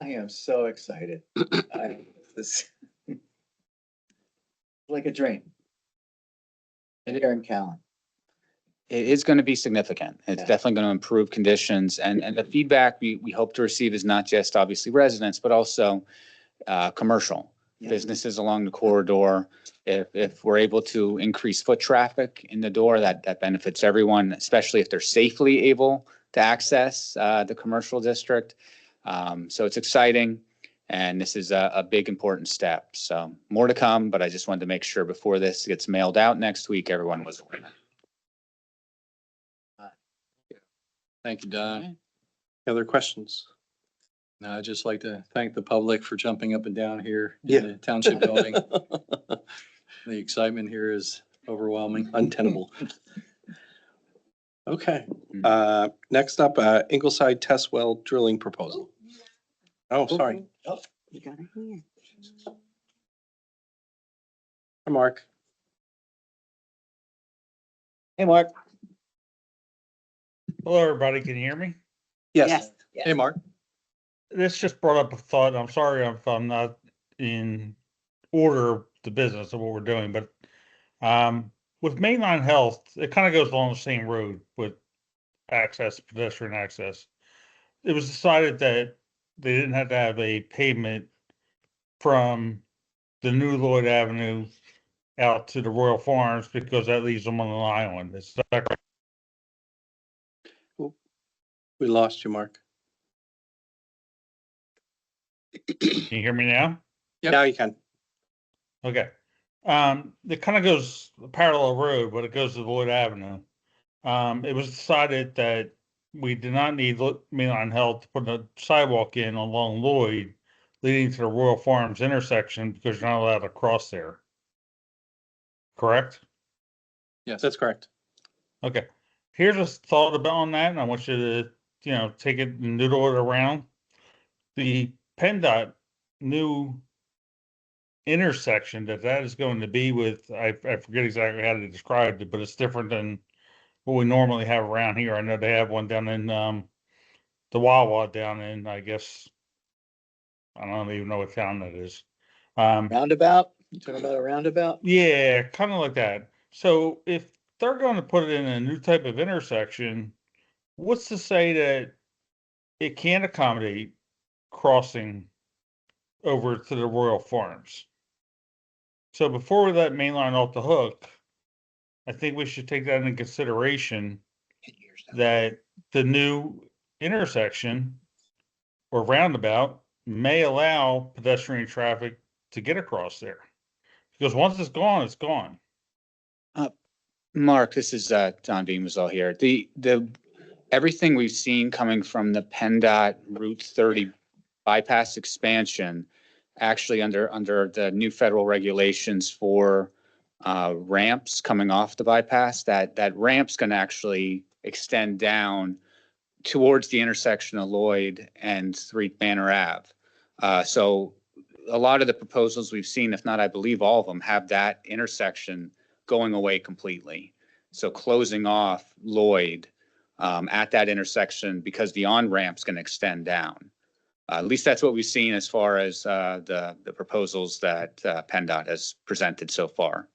I am so excited. This like a dream. And Aaron Callan. It is going to be significant. It's Yeah. definitely going to improve conditions, and the feedback we hope to receive is not just obviously residents, but also commercial businesses along the corridor. If we're able to increase foot traffic in the door, that benefits everyone, especially if they're safely able to access the commercial district. So it's exciting, and this is a big important step. So more to come, but I just wanted to make sure before this gets mailed out next week, everyone was aware. Thank you, Don. Other questions? No, I'd just like to thank the public for jumping up and down here Yeah. in the township building. The excitement here is overwhelming. Untenable. Okay, next up, Ingleside test well drilling proposal. Oh, sorry. You got it here. Hi, Mark. Hey, Mark. Hello, everybody. Can you hear me? Yes. Hey, Mark. This just brought up a thought. I'm sorry if I'm not in order of the business of what we're doing, but with Mainline Health, it kind of goes along the same road with access, pedestrian access. It was decided that they didn't have to have a pavement from the new Lloyd Avenue out to the Royal Farms because that leaves them on an island. Is that correct? We lost you, Mark. Can you hear me now? Yep. Now you can. Okay. It kind of goes a parallel road, but it goes to Lloyd Avenue. It was decided that we did not need Mainline Health to put a sidewalk in along Lloyd leading to the Royal Farms intersection because you're not allowed to cross there. Correct? Yes. That's correct. Okay. Here's a thought about on that, and I want you to, take it and noodle it around. The PennDOT new intersection that is going to be with, I forget exactly how to describe it, but it's different than what we normally have around here. I know they have one down in the Wawa down in, I guess, I don't even know what town that is. Roundabout? You talking about a roundabout? Yeah, kind of like that. So if they're going to put it in a new type of intersection, what's to say that it can't accommodate crossing over to the Royal Farms? So before we let Mainline off the hook, I think we should take that into consideration that the new intersection or roundabout may allow pedestrian traffic to get across there. Because once it's gone, it's gone. Mark, this is Don Beamusall here. The everything we've seen coming from the PennDOT Route 30 bypass expansion, actually under the new federal regulations for ramps coming off the bypass, that ramp's going to actually extend down towards the intersection of Lloyd and 3 Manor Ave. So a lot of the proposals we've seen, if not, I believe all of them, have that intersection going away completely. So closing off Lloyd at that intersection because the on-ramp's going to extend down. At least that's what we've seen as far as the proposals that PennDOT has presented so far.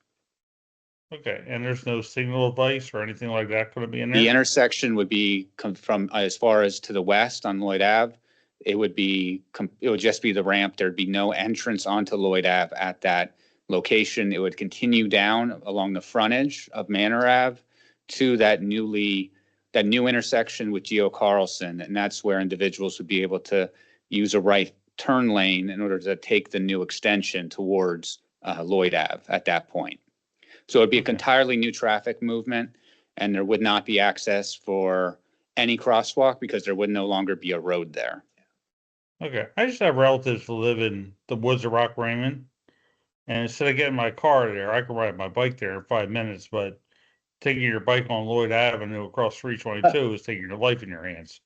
Okay, and there's no signal device or anything like that going to be in there? The intersection would be from as far as to the west on Lloyd Ave. It would just be the ramp. There'd be no entrance onto Lloyd Ave at that location. It would continue down along the frontage of Manor Ave to that new intersection with Geo Carlson, and that's where individuals would be able to use a right turn lane in order to take the new extension towards Lloyd Ave at that point. So it'd be an entirely new traffic movement, and there would not be access for any crosswalk because there would no longer be a road there. Okay, I just have relatives who live in the woods of Rock Raymond. And instead of getting my car there, I can ride my bike there in 5 minutes, but taking your bike on Lloyd Avenue across 322 is taking your life in your hands.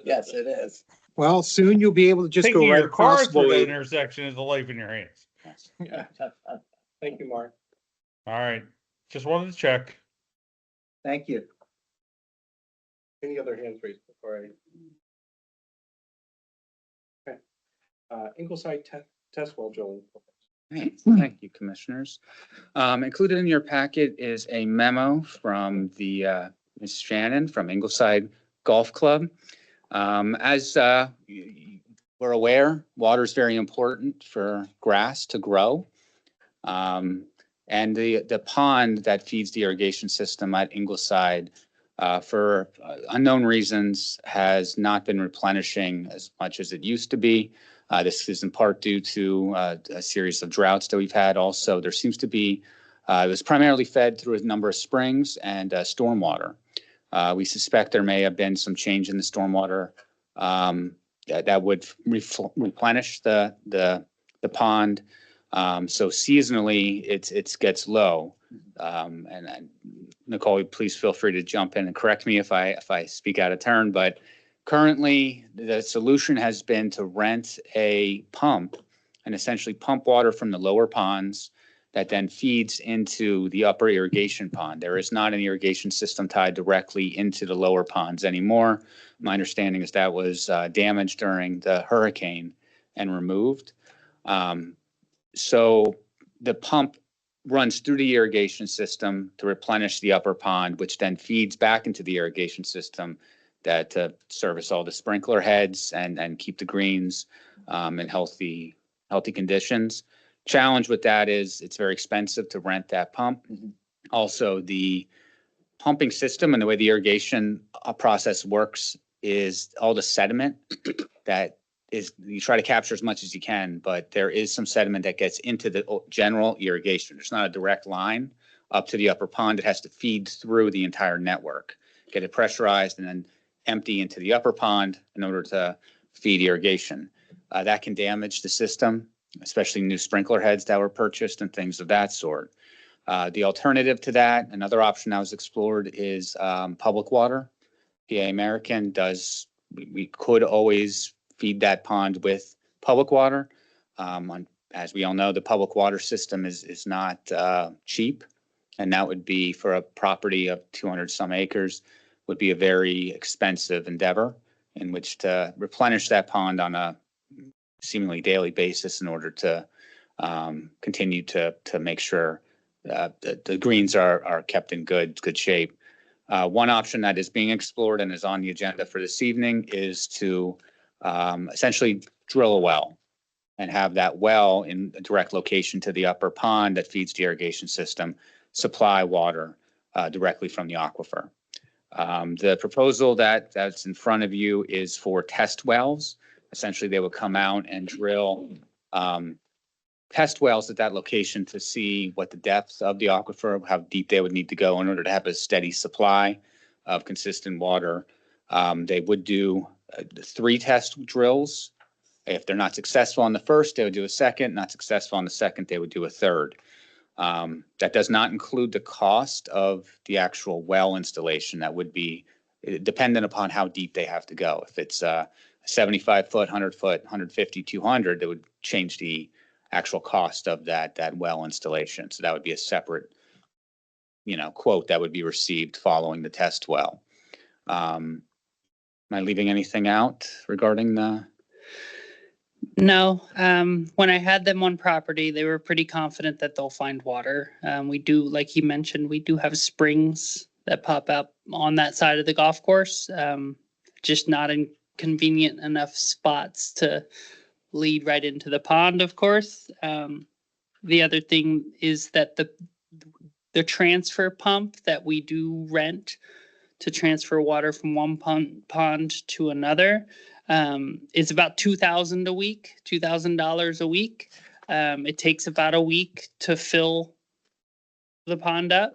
Yes, it is. Well, soon you'll be able to just Taking go right your car across through the Lloyd. intersection is a life in your hands. Thank you, Mark. All right, just wanted to check. Thank you. Any other hands raised before I? Okay. Ingleside test well drilling. Thank you, commissioners. Included in your packet is a memo from the Ms. Shannon from Ingleside Golf Club. As we're aware, water is very important for grass to grow. And the pond that feeds the irrigation system at Ingleside, for unknown reasons, has not been replenishing as much as it used to be. This is in part due to a series of droughts that we've had. Also, there seems to be, it was primarily fed through a number of springs and stormwater. We suspect there may have been some change in the stormwater that would replenish the pond. So seasonally, it gets low. And Nicole, please feel free to jump in and correct me if I speak out of turn. But currently, the solution has been to rent a pump and essentially pump water from the lower ponds that then feeds into the upper irrigation pond. There is not an irrigation system tied directly into the lower ponds anymore. My understanding is that was damaged during the hurricane and removed. So the pump runs through the irrigation system to replenish the upper pond, which then feeds back into the irrigation system that service all the sprinkler heads and keep the greens in healthy conditions. Challenge with that is it's very expensive to rent that pump. Also, the pumping system and the way the irrigation process works is all the sediment that is, you try to capture as much as you can, but there is some sediment that gets into the general irrigation. There's not a direct line up to the upper pond. It has to feed through the entire network, get it pressurized, and then empty into the upper pond in order to feed irrigation. That can damage the system, especially new sprinkler heads that were purchased and things of that sort. The alternative to that, another option that was explored, is public water. PA American does, we could always feed that pond with public water. As we all know, the public water system is not cheap, and that would be, for a property of 200 some acres, would be a very expensive endeavor in which to replenish that pond on a seemingly daily basis in order to continue to make sure the greens are kept in good shape. One option that is being explored and is on the agenda for this evening is to essentially drill a well and have that well in a direct location to the upper pond that feeds the irrigation system supply water directly from the aquifer. The proposal that's in front of you is for test wells. Essentially, they would come out and drill test wells at that location to see what the depth of the aquifer, how deep they would need to go in order to have a steady supply of consistent water They would do 3 test drills. If they're not successful on the first, they would do a second. Not successful on the second, they would do a third. That does not include the cost of the actual well installation. That would be dependent upon how deep they have to go. If it's 75 foot, 100 foot, 150, 200, that would change the actual cost of that well installation. So that would be a separate, quote that would be received following the test well. Am I leaving anything out regarding the? No, when I had them on property, they were pretty confident that they'll find water. We do, like he mentioned, we do have springs that pop up on that side of the golf course. Just not in convenient enough spots to lead right into the pond, of course. The other thing is that the transfer pump that we do rent to transfer water from one pond to another is about $2,000 a week, $2,000 a week. It takes about a week to fill the pond up.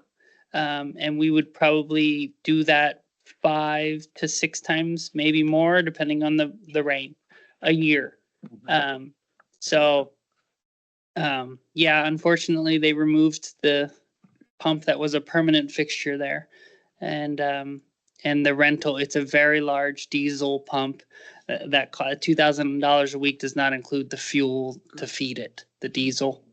And we would probably do that 5 to 6 times, maybe more, depending on the rain, a year. Yeah, unfortunately, they removed the pump that was a permanent fixture there. And the rental, it's a very large diesel pump that $2,000 a week does not include the fuel to feed it, the diesel.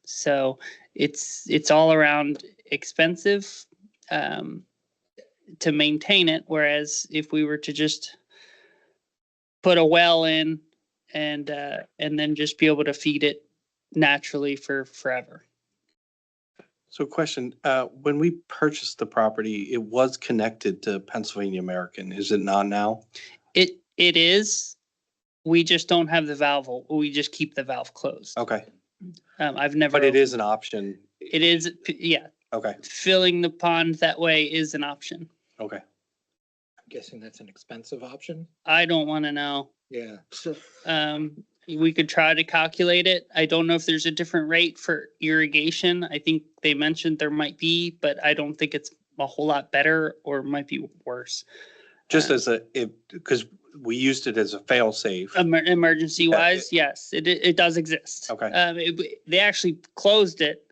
So it's all around expensive to maintain it. Whereas if we were to just put a well in and then just be able to feed it naturally for forever. So question, when we purchased the property, it was connected to Pennsylvania American. Is it not now? It is. We just don't have the valve. We just keep the valve closed. Okay, I've never. but it is an option. It is, yeah. Okay, Filling the pond that way is an option. okay. I'm guessing that's an expensive option. I don't want to know. Yeah. We could try to calculate it. I don't know if there's a different rate for irrigation. I think they mentioned there might be, but I don't think it's a whole lot better or might be worse. Just as because we used it as a fail safe. Emergency wise, yes, it does exist. Okay. They actually closed it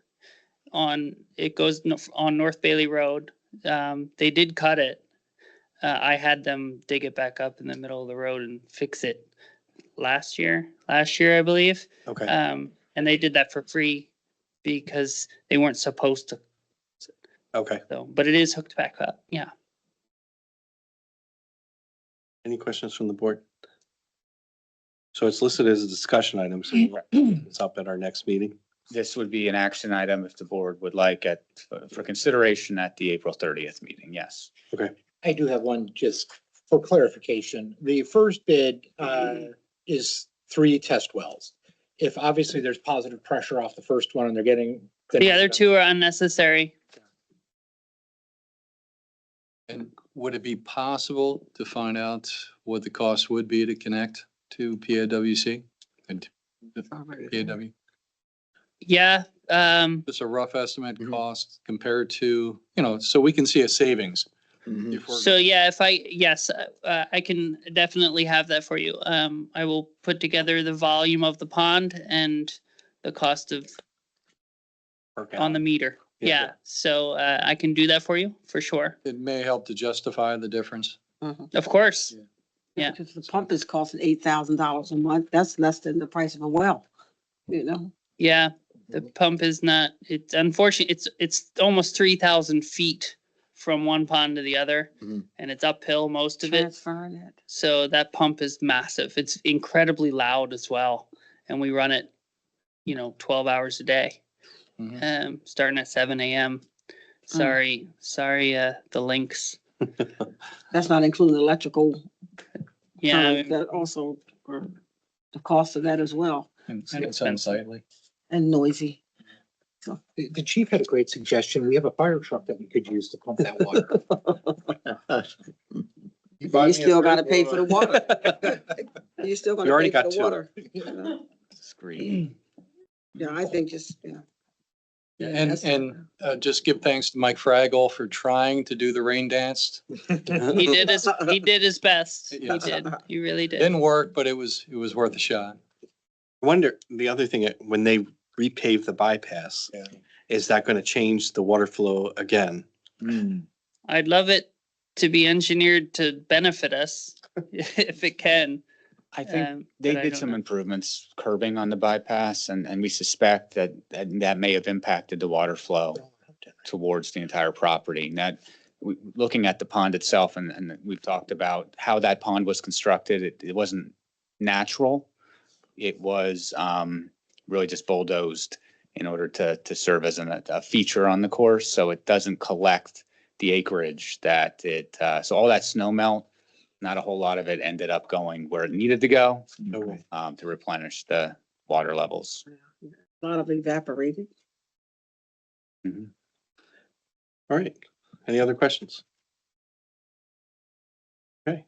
it goes on North Bailey Road. They did cut it. I had them dig it back up in the middle of the road and fix it last year, I believe. Okay. And they did that for free because they weren't supposed to. Okay. So, but it is hooked back up. Yeah. Any questions from the board? So it's listed as a discussion item, so it's up at our next meeting. This would be an action item if the board would like for consideration at the April 30th meeting. Yes. Okay. I do have one just for clarification. The first bid is 3 test wells. If obviously there's positive pressure off the first one and they're getting. The other 2 are unnecessary. And would it be possible to find out what the cost would be to connect to PAWC and PAW? Yeah. Just a rough estimate cost compared to, so we can see a savings. before- So yeah, yes, I can definitely have that for you. I will put together the volume of the pond and the cost of on the meter. Yeah, so I can do that for you for sure. It may help to justify the difference. Of course. Yeah. Because the pump is costing $8,000 a month. That's less than the price of a well, Yeah, the pump is not, it's unfortunately, it's almost 3,000 feet from one pond to the other. And it's uphill most of it. Transferring it. So that pump is massive. It's incredibly loud as well. And we run it, 12 hours a day. Starting at 7 a.m. Sorry, the links. That's not including electrical. Yeah, That also, the cost of that as well, And it's unsightly. and noisy. So, The chief had a great suggestion. We have a fire truck that we could use to pump that water. you still gotta pay for the water. You still You already gonna pay for got the 2. water. Screen. Yeah, I think just, And just give thanks to Mike Fraggle for trying to do the rain dance. He did his best. He Yes. did. He really did. Didn't work, but it was worth a shot. I wonder, the other thing, when they repave the bypass, Yeah. is that going to change the water flow again? I'd love it to be engineered to benefit us if it can. I think But they I did don't some know. improvements curbing on the bypass and we suspect that may have impacted the water flow towards the entire property. And that, looking at the pond itself and we've talked about how that pond was constructed, it wasn't natural. It was really just bulldozed in order to serve as a feature on the course. So it doesn't collect the acreage that so all that snow melt, not a whole lot of it ended up going where it needed to go to replenish the water levels. A lot of evaporated. All right. Any other questions? Okay.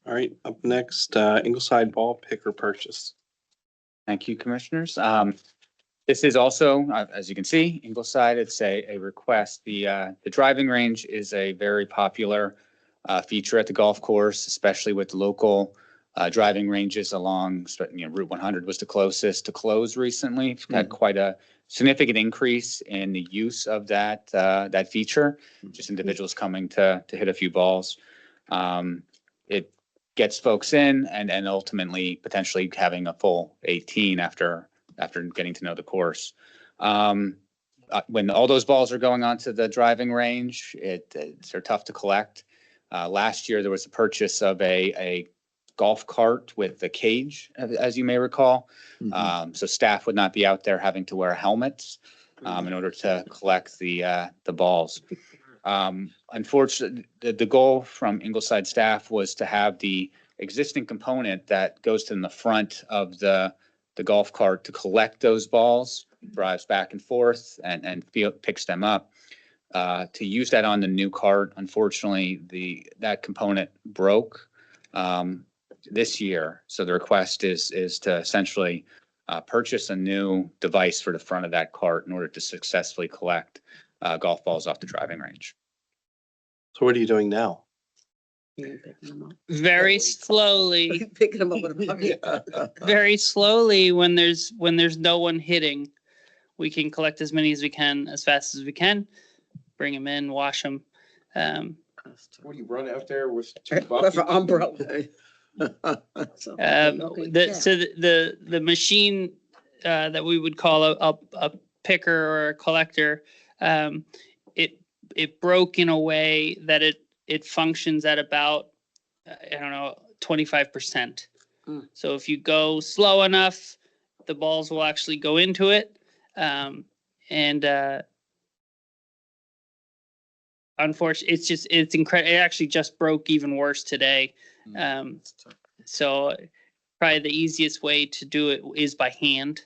All right. Up next, Ingleside ball picker purchase. Thank you, commissioners. This is also, as you can see, Ingleside, it's a request. The driving range is a very popular feature at the golf course, especially with local driving ranges along, Route 100 was the closest to close recently. It's had quite a significant increase in the use of that feature, just individuals coming to hit a few balls. It gets folks in and ultimately potentially having a full 18 after getting to know the course. When all those balls are going onto the driving range, they're tough to collect. Last year, there was a purchase of a golf cart with the cage, as you may recall. So staff would not be out there having to wear helmets in order to collect the balls. Unfortunately, the goal from Ingleside staff was to have the existing component that goes in the front of the golf cart to collect those balls, drives back and forth and picks them up. To use that on the new cart, unfortunately, that component broke this year. So the request is to essentially purchase a new device for the front of that cart in order to successfully collect golf balls off the driving range. So what are you doing now? Very slowly, Picking them up with a bucket. very slowly, when there's no one hitting, we can collect as many as we can, as fast as we can, bring them in, wash them. What do you run out there with With an umbrella. The machine that we would call a picker or a collector, it broke in a way that it functions at about, I don't know, 25%. So if you go slow enough, the balls will actually go into it. Unfortunately, it's incredible. It actually just broke even worse today. So probably the easiest way to do it is by hand.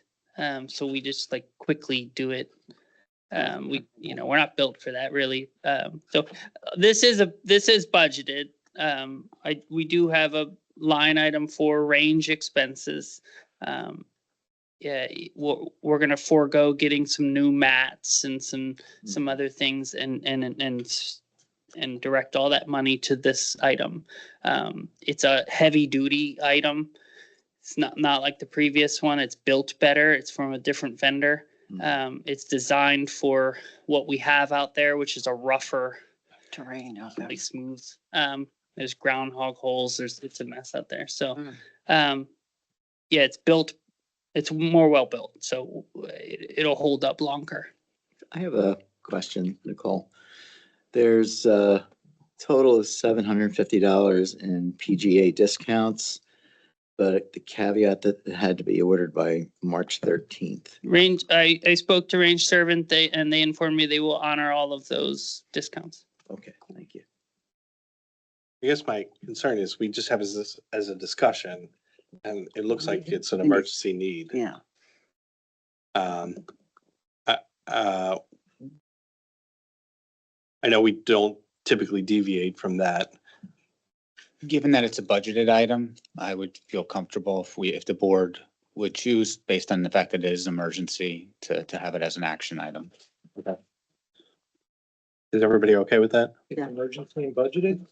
So we just quickly do it. We're not built for that really. So this is budgeted. We do have a line item for range expenses. Yeah, we're gonna forego getting some new mats and some other things and direct all that money to this item. It's a heavy duty item. It's not like the previous one. It's built better. It's from a different vendor. It's designed for what we have out there, which is a rougher Terrain out there. really smooth. There's groundhog holes. It's a mess out there. So, yeah, it's built. It's more well built, so it'll hold up longer. I have a question, Nicole. There's a total of $750 in PGA discounts, but the caveat that it had to be ordered by March 13th. Range. I spoke to Range Servant. They informed me they will honor all of those discounts. Okay, thank you. I guess my concern is we just have this as a discussion and it looks like it's an emergency need. Yeah. I know we don't typically deviate from that. Given that it's a budgeted item, I would feel comfortable if the board would choose, based on the fact that it is an emergency, to have it as an action item. Is everybody okay with that? Yeah. Emergency and budgeted.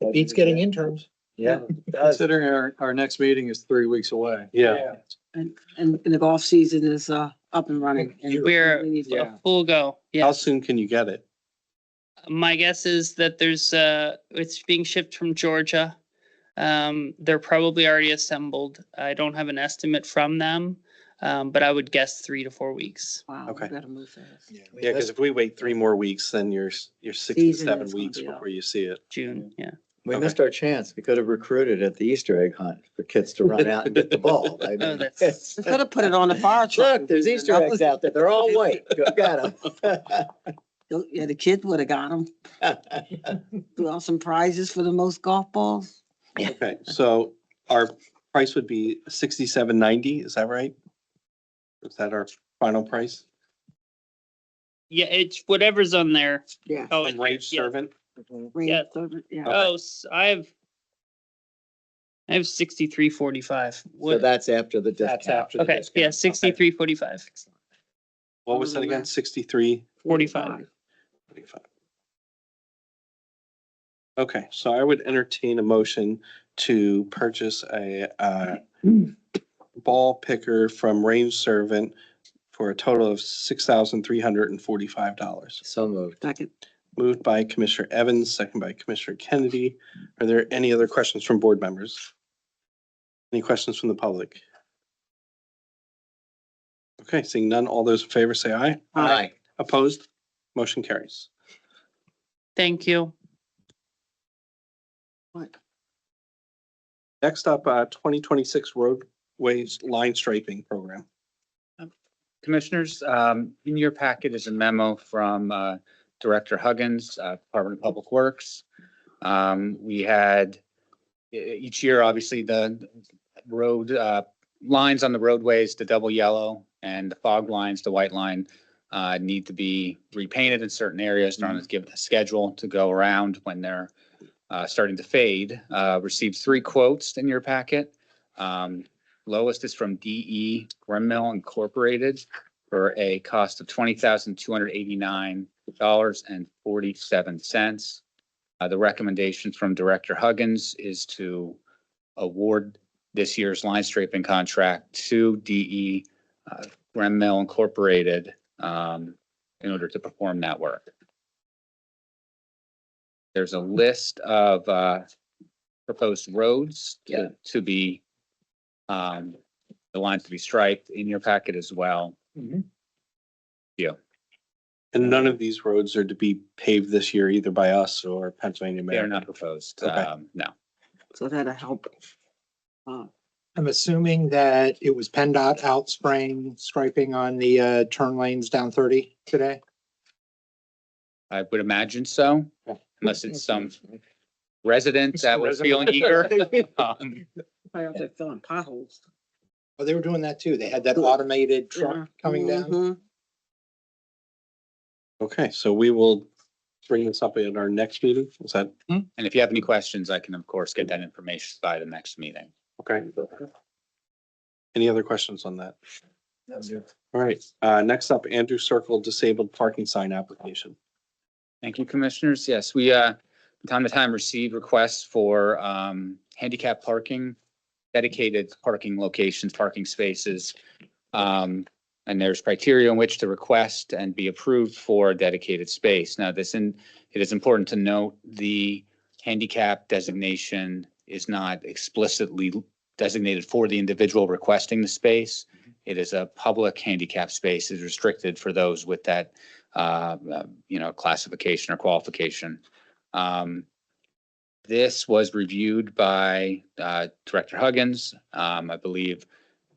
It beats getting interns. Yeah. it does. Considering our next meeting is 3 weeks away. Yeah. And the golf season is up and running. and We're we need to- a full go. How Yeah. soon can you get it? My guess is that it's being shipped from Georgia. They're probably already assembled. I don't have an estimate from them, but I would guess 3 to 4 weeks. Wow, Okay. we gotta move fast. Yeah, because if we wait 3 more weeks, then you're 6 to Season 7 is gonna weeks be up. before you see it. June, yeah. We Okay. missed our chance. We could have recruited at the Easter egg hunt for kids to run out and get the ball. I mean, that's- it's- We could have put it on the fire truck. Look, there's Easter eggs out there. They're all white. Go Got Yeah, the kid would have got them. them. Threw out some prizes for the most golf balls. Okay, so our price would be $67.90, is that right? Is that our final price? Yeah, it's whatever's on there. Yeah. Oh, From Range yeah. Servant? Rain Yeah. servant, yeah. Oh, I have 63.45. So What? that's after the That's discount. after the Okay, discount. yeah, 63.45. What was that again? 63? 45. 45. Okay, so I would entertain a motion to purchase a ball picker from Range Servant for a total of $6,345. So moved. Second. Moved by Commissioner Evans, second by Commissioner Kennedy. Are there any other questions from board members? Any questions from the public? Okay, seeing none, all those in favor say aye. Aye. Opposed? Motion carries. Thank you. What? Next up, 2026 roadways line striping program. Commissioners, in your packet is a memo from Director Huggins, Department of Public Works. We had each year, obviously, the road lines on the roadways, the double yellow, and the fog lines, the white line, need to be repainted in certain areas. They're on a schedule to go around when they're starting to fade. Received 3 quotes in your packet. Lowest is from DE Grimmel Incorporated for a cost of $20,289.47. The recommendation from Director Huggins is to award this year's line striping contract to DE Grimmel Incorporated in order to perform that work. There's a list of proposed roads to be the lines to be striped in your packet as well. And none of these roads are to be paved this year either by us or Pennsylvania They are American. not proposed. Okay. No. So that'll help. I'm assuming that it was PennDOT out spraying, striping on the turn lanes down 30 today. I would imagine so, unless it's some resident that was feeling eager. Probably out there filling potholes. Oh, they were doing that too. They had that automated truck coming down. Mhm. Okay, so we will bring this up at our next meeting. Is that And if you have any questions, I can, of course, get that information by the next meeting. okay? Any other questions on that? All right, next up, Andrew Circle Disabled Parking Sign Application. Thank you, Commissioners. Yes, we, from time to time, receive requests for handicap parking, dedicated parking locations, parking spaces. And there's criteria in which to request and be approved for a dedicated space. Now, it is important to note the handicap designation is not explicitly designated for the individual requesting the space. It is a public handicap space. It's restricted for those with that, classification or qualification. This was reviewed by Director Huggins. I believe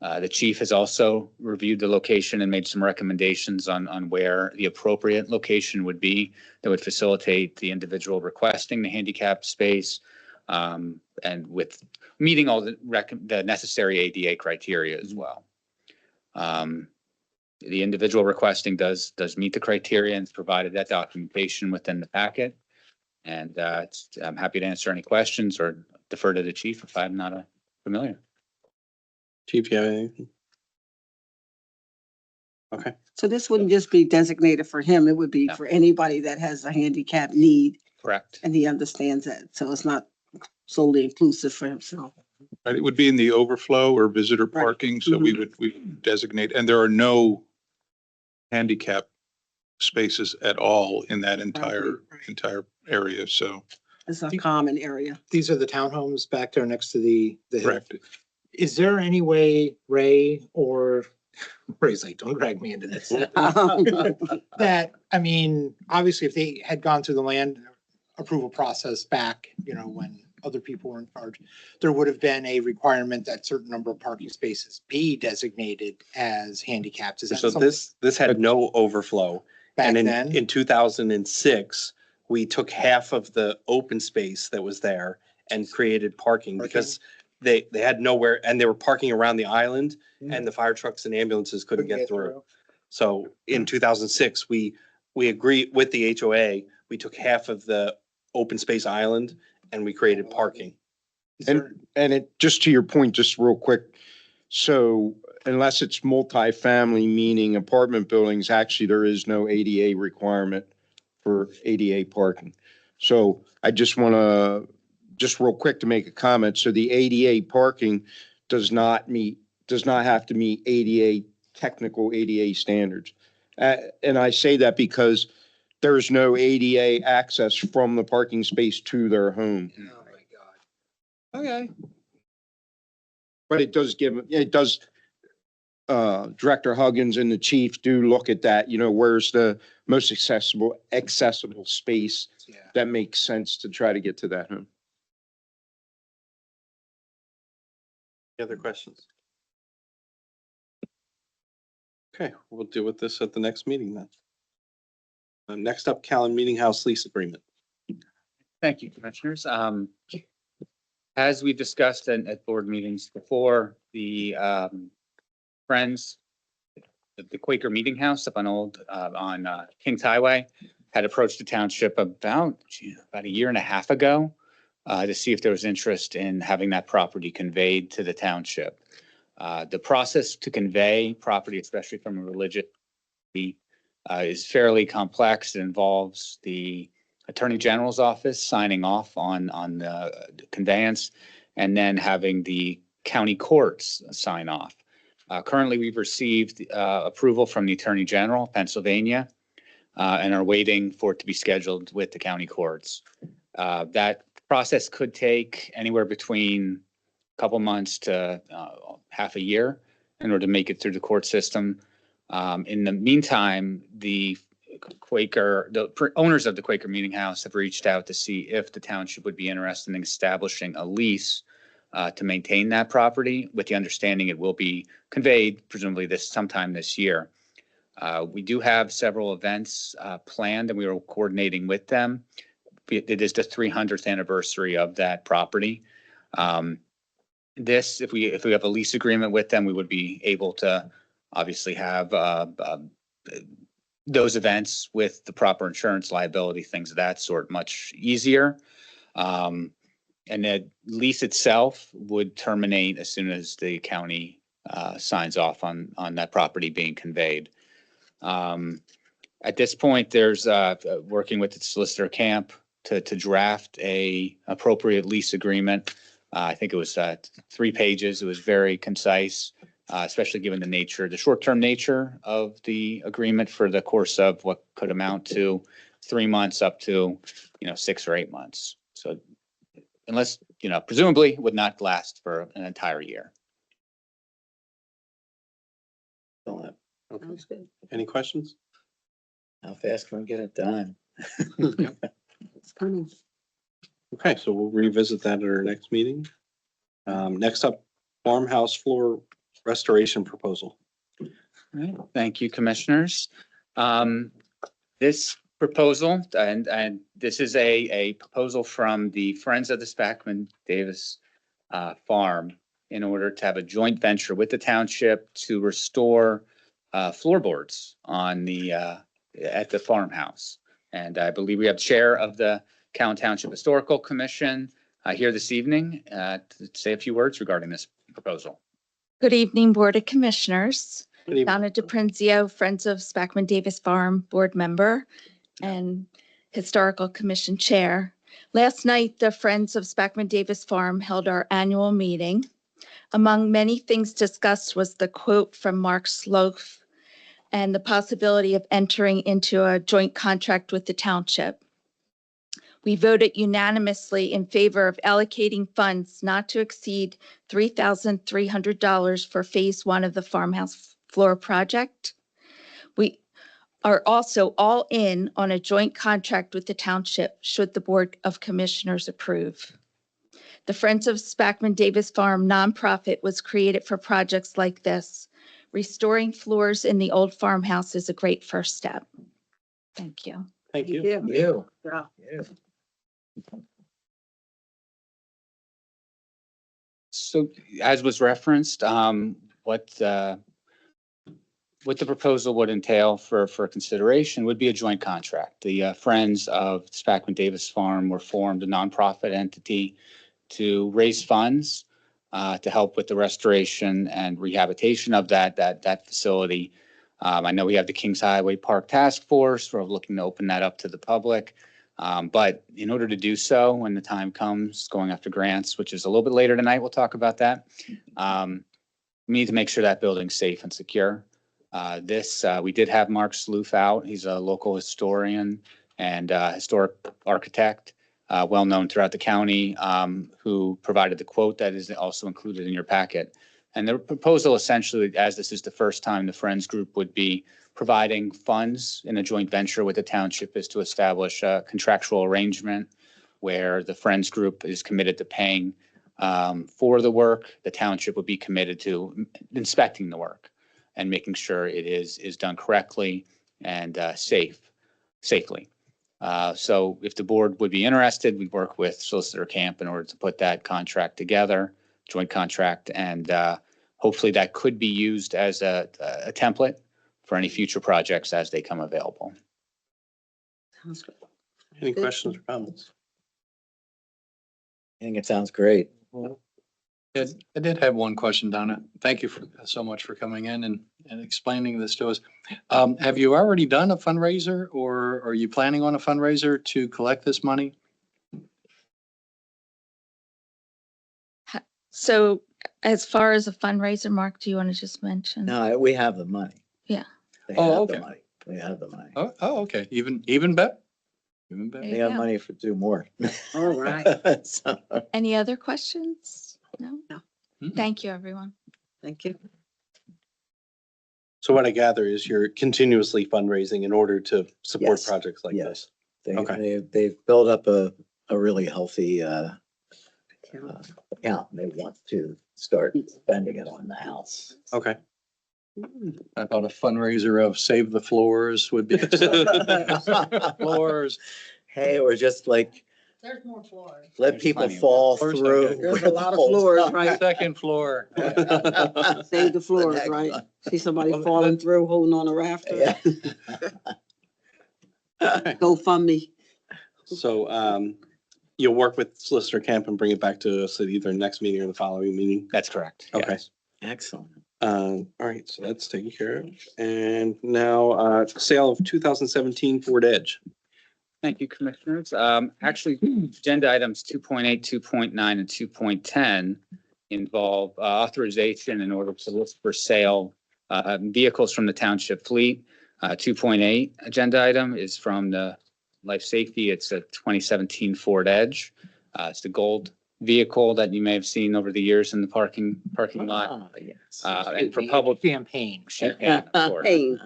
the chief has also reviewed the location and made some recommendations on where the appropriate location would be that would facilitate the individual requesting the handicap space, and with meeting all the necessary ADA criteria as well. The individual requesting does meet the criteria and has provided that documentation within the packet. And I'm happy to answer any questions or defer to the chief if I'm not familiar. Chief, you have anything? Okay, So this wouldn't just be designated for him, it would be No. for anybody that has a handicap need Correct. and he understands that. So it's not solely inclusive for himself. Right, it would be in the overflow or visitor Right. parking, so we would designate, and there are no handicap spaces at all in that entire area, so. It's a common area. These are the townhomes back there next to the hill. Correct. Is there any way Ray or Ray's like, don't drag me into this. That, I mean, obviously if they had gone through the land approval process back, when other people were in charge, there would have been a requirement that certain number of parking spaces be designated as handicapped. Is that so something this had no overflow. back And then? in 2006, we took half of the open space that was there and created parking because they had nowhere and they were parking around the island and the fire trucks and ambulances couldn't get through. So in 2006, we agreed with the HOA, we took half of the open space island and we created parking. And it, just to your point, just real quick. So unless it's multifamily, meaning apartment buildings, actually there is no ADA requirement for ADA parking. So I just want to, just real quick to make a comment. So the ADA parking does not have to meet technical ADA standards. And I say that because there's no ADA access from the parking space to their home. Oh my God. Okay. But it does, Director Huggins and the chief do look at that, where's the most accessible space Yeah. that makes sense to try to get to that home. Any other questions? Okay, we'll deal with this at the next meeting then. Next up, Callan Meeting House lease agreement. Thank you, Commissioners. As we discussed at board meetings before, the Friends, the Quaker Meeting House up on Kings Highway had approached the township about a year and a half ago to see if there was interest in having that property conveyed to the township. The process to convey property, especially from a religious, is fairly complex. It involves the Attorney General's office signing off on the conveyance and then having the county courts sign off. Currently, we've received approval from the Attorney General of Pennsylvania and are waiting for it to be scheduled with the county courts. That process could take anywhere between a couple months to half a year in order to make it through the court system. In the meantime, the owners of the Quaker Meeting House have reached out to see if the township would be interested in establishing a lease to maintain that property, with the understanding it will be conveyed presumably sometime this year. We do have several events planned and we are coordinating with them. It is the 300th anniversary of that property. If we have a lease agreement with them, we would be able to obviously have those events with the proper insurance liability, things of that sort, much easier. And the lease itself would terminate as soon as the county signs off on that property being conveyed. At this point, there's working with the solicitor camp to draft a appropriate lease agreement. I think it was 3 pages. It was very concise, especially given the short-term nature of the agreement for the course of what could amount to 3 months up to, 6 or 8 months. So unless, presumably would not last for an entire year. Okay. Sounds good. Any questions? How fast can we get it done? It's coming. Okay, so we'll revisit that at our next meeting. Next up, farmhouse floor restoration proposal. All right, thank you, Commissioners. This proposal, and this is a proposal from the Friends of the Spackman Davis Farm in order to have a joint venture with the township to restore floorboards at the farmhouse. And I believe we have Chair of the Callan Township Historical Commission here this evening to say a few words regarding this proposal. Good evening, Board of Commissioners. Good evening. Donna DePrinzio, Friends of Spackman Davis Farm Board Member and Historical Commission Chair. Last night, the Friends of Spackman Davis Farm held our annual meeting. Among many things discussed was the quote from Mark Slough and the possibility of entering into a joint contract with the township. We voted unanimously in favor of allocating funds not to exceed $3,300 for Phase 1 of the farmhouse floor project. We are also all in on a joint contract with the township should the Board of Commissioners approve. The Friends of Spackman Davis Farm nonprofit was created for projects like this. Restoring floors in the old farmhouse is a great first step. Thank you. Thank you. You. Yeah. You. So as was referenced, what the proposal would entail for consideration would be a joint contract. The Friends of Spackman Davis Farm were formed a nonprofit entity to raise funds to help with the restoration and rehabilitation of that facility. I know we have the Kings Highway Park Task Force. We're looking to open that up to the public. But in order to do so, when the time comes, going after grants, which is a little bit later tonight, we'll talk about that. We need to make sure that building's safe and secure. We did have Mark Slough out. He's a local historian and historic architect, well-known throughout the county, who provided the quote that is also included in your packet. And the proposal essentially, as this is the first time the Friends Group would be providing funds in a joint venture with the township, is to establish a contractual arrangement where the Friends Group is committed to paying for the work. The township would be committed to inspecting the work and making sure it is done correctly and safely. So if the board would be interested, we'd work with Solicitor Camp in order to put that contract together, joint contract, and hopefully that could be used as a template for any future projects as they come available. Sounds good. Any questions or comments? I think it sounds great. I did have one question, Donna. Thank you so much for coming in and explaining this to us. Have you already done a fundraiser, or are you planning on a fundraiser to collect this money? So as far as a fundraiser, Mark, do you want to just mention? No, we have the money. Yeah. They Oh, have okay. the money. We have the money. Oh, okay. Even better. Even better. There They you have go. money to do more. All right. So, Any other questions? No? No. Mm-mm. Thank you, everyone. Thank you. So what I gather is you're continuously fundraising in order to support Yes. projects like Yes. this. They, Okay. they've built up a really healthy account. They want to start spending it on the house. Okay. I thought a fundraiser of save the floors would be. Floors. Hey, or just like There's more floors. let There's people plenty of fall floors. through. There's a lot of floors, right? Second floor. Save the floors, next right? one. See somebody Well, falling that- through, holding on a rafter. Yeah. GoFundMe. So you'll work with Solicitor Camp and bring it back to us at either next meeting or the following meeting? That's correct. Okay. yes. Excellent. All right, so that's taken care of. And now sale of 2017 Ford Edge. Thank you, Commissioners. Actually, agenda items 2.8, 2.9, and 2.10 involve authorization in order to list for sale vehicles from the township fleet. 2.8 agenda item is from the Life Safety. It's a 2017 Ford Edge. It's the gold vehicle that you may have seen over the years in the parking lot. Ah, yes. And for public Champagne. champagne, of course. Hey,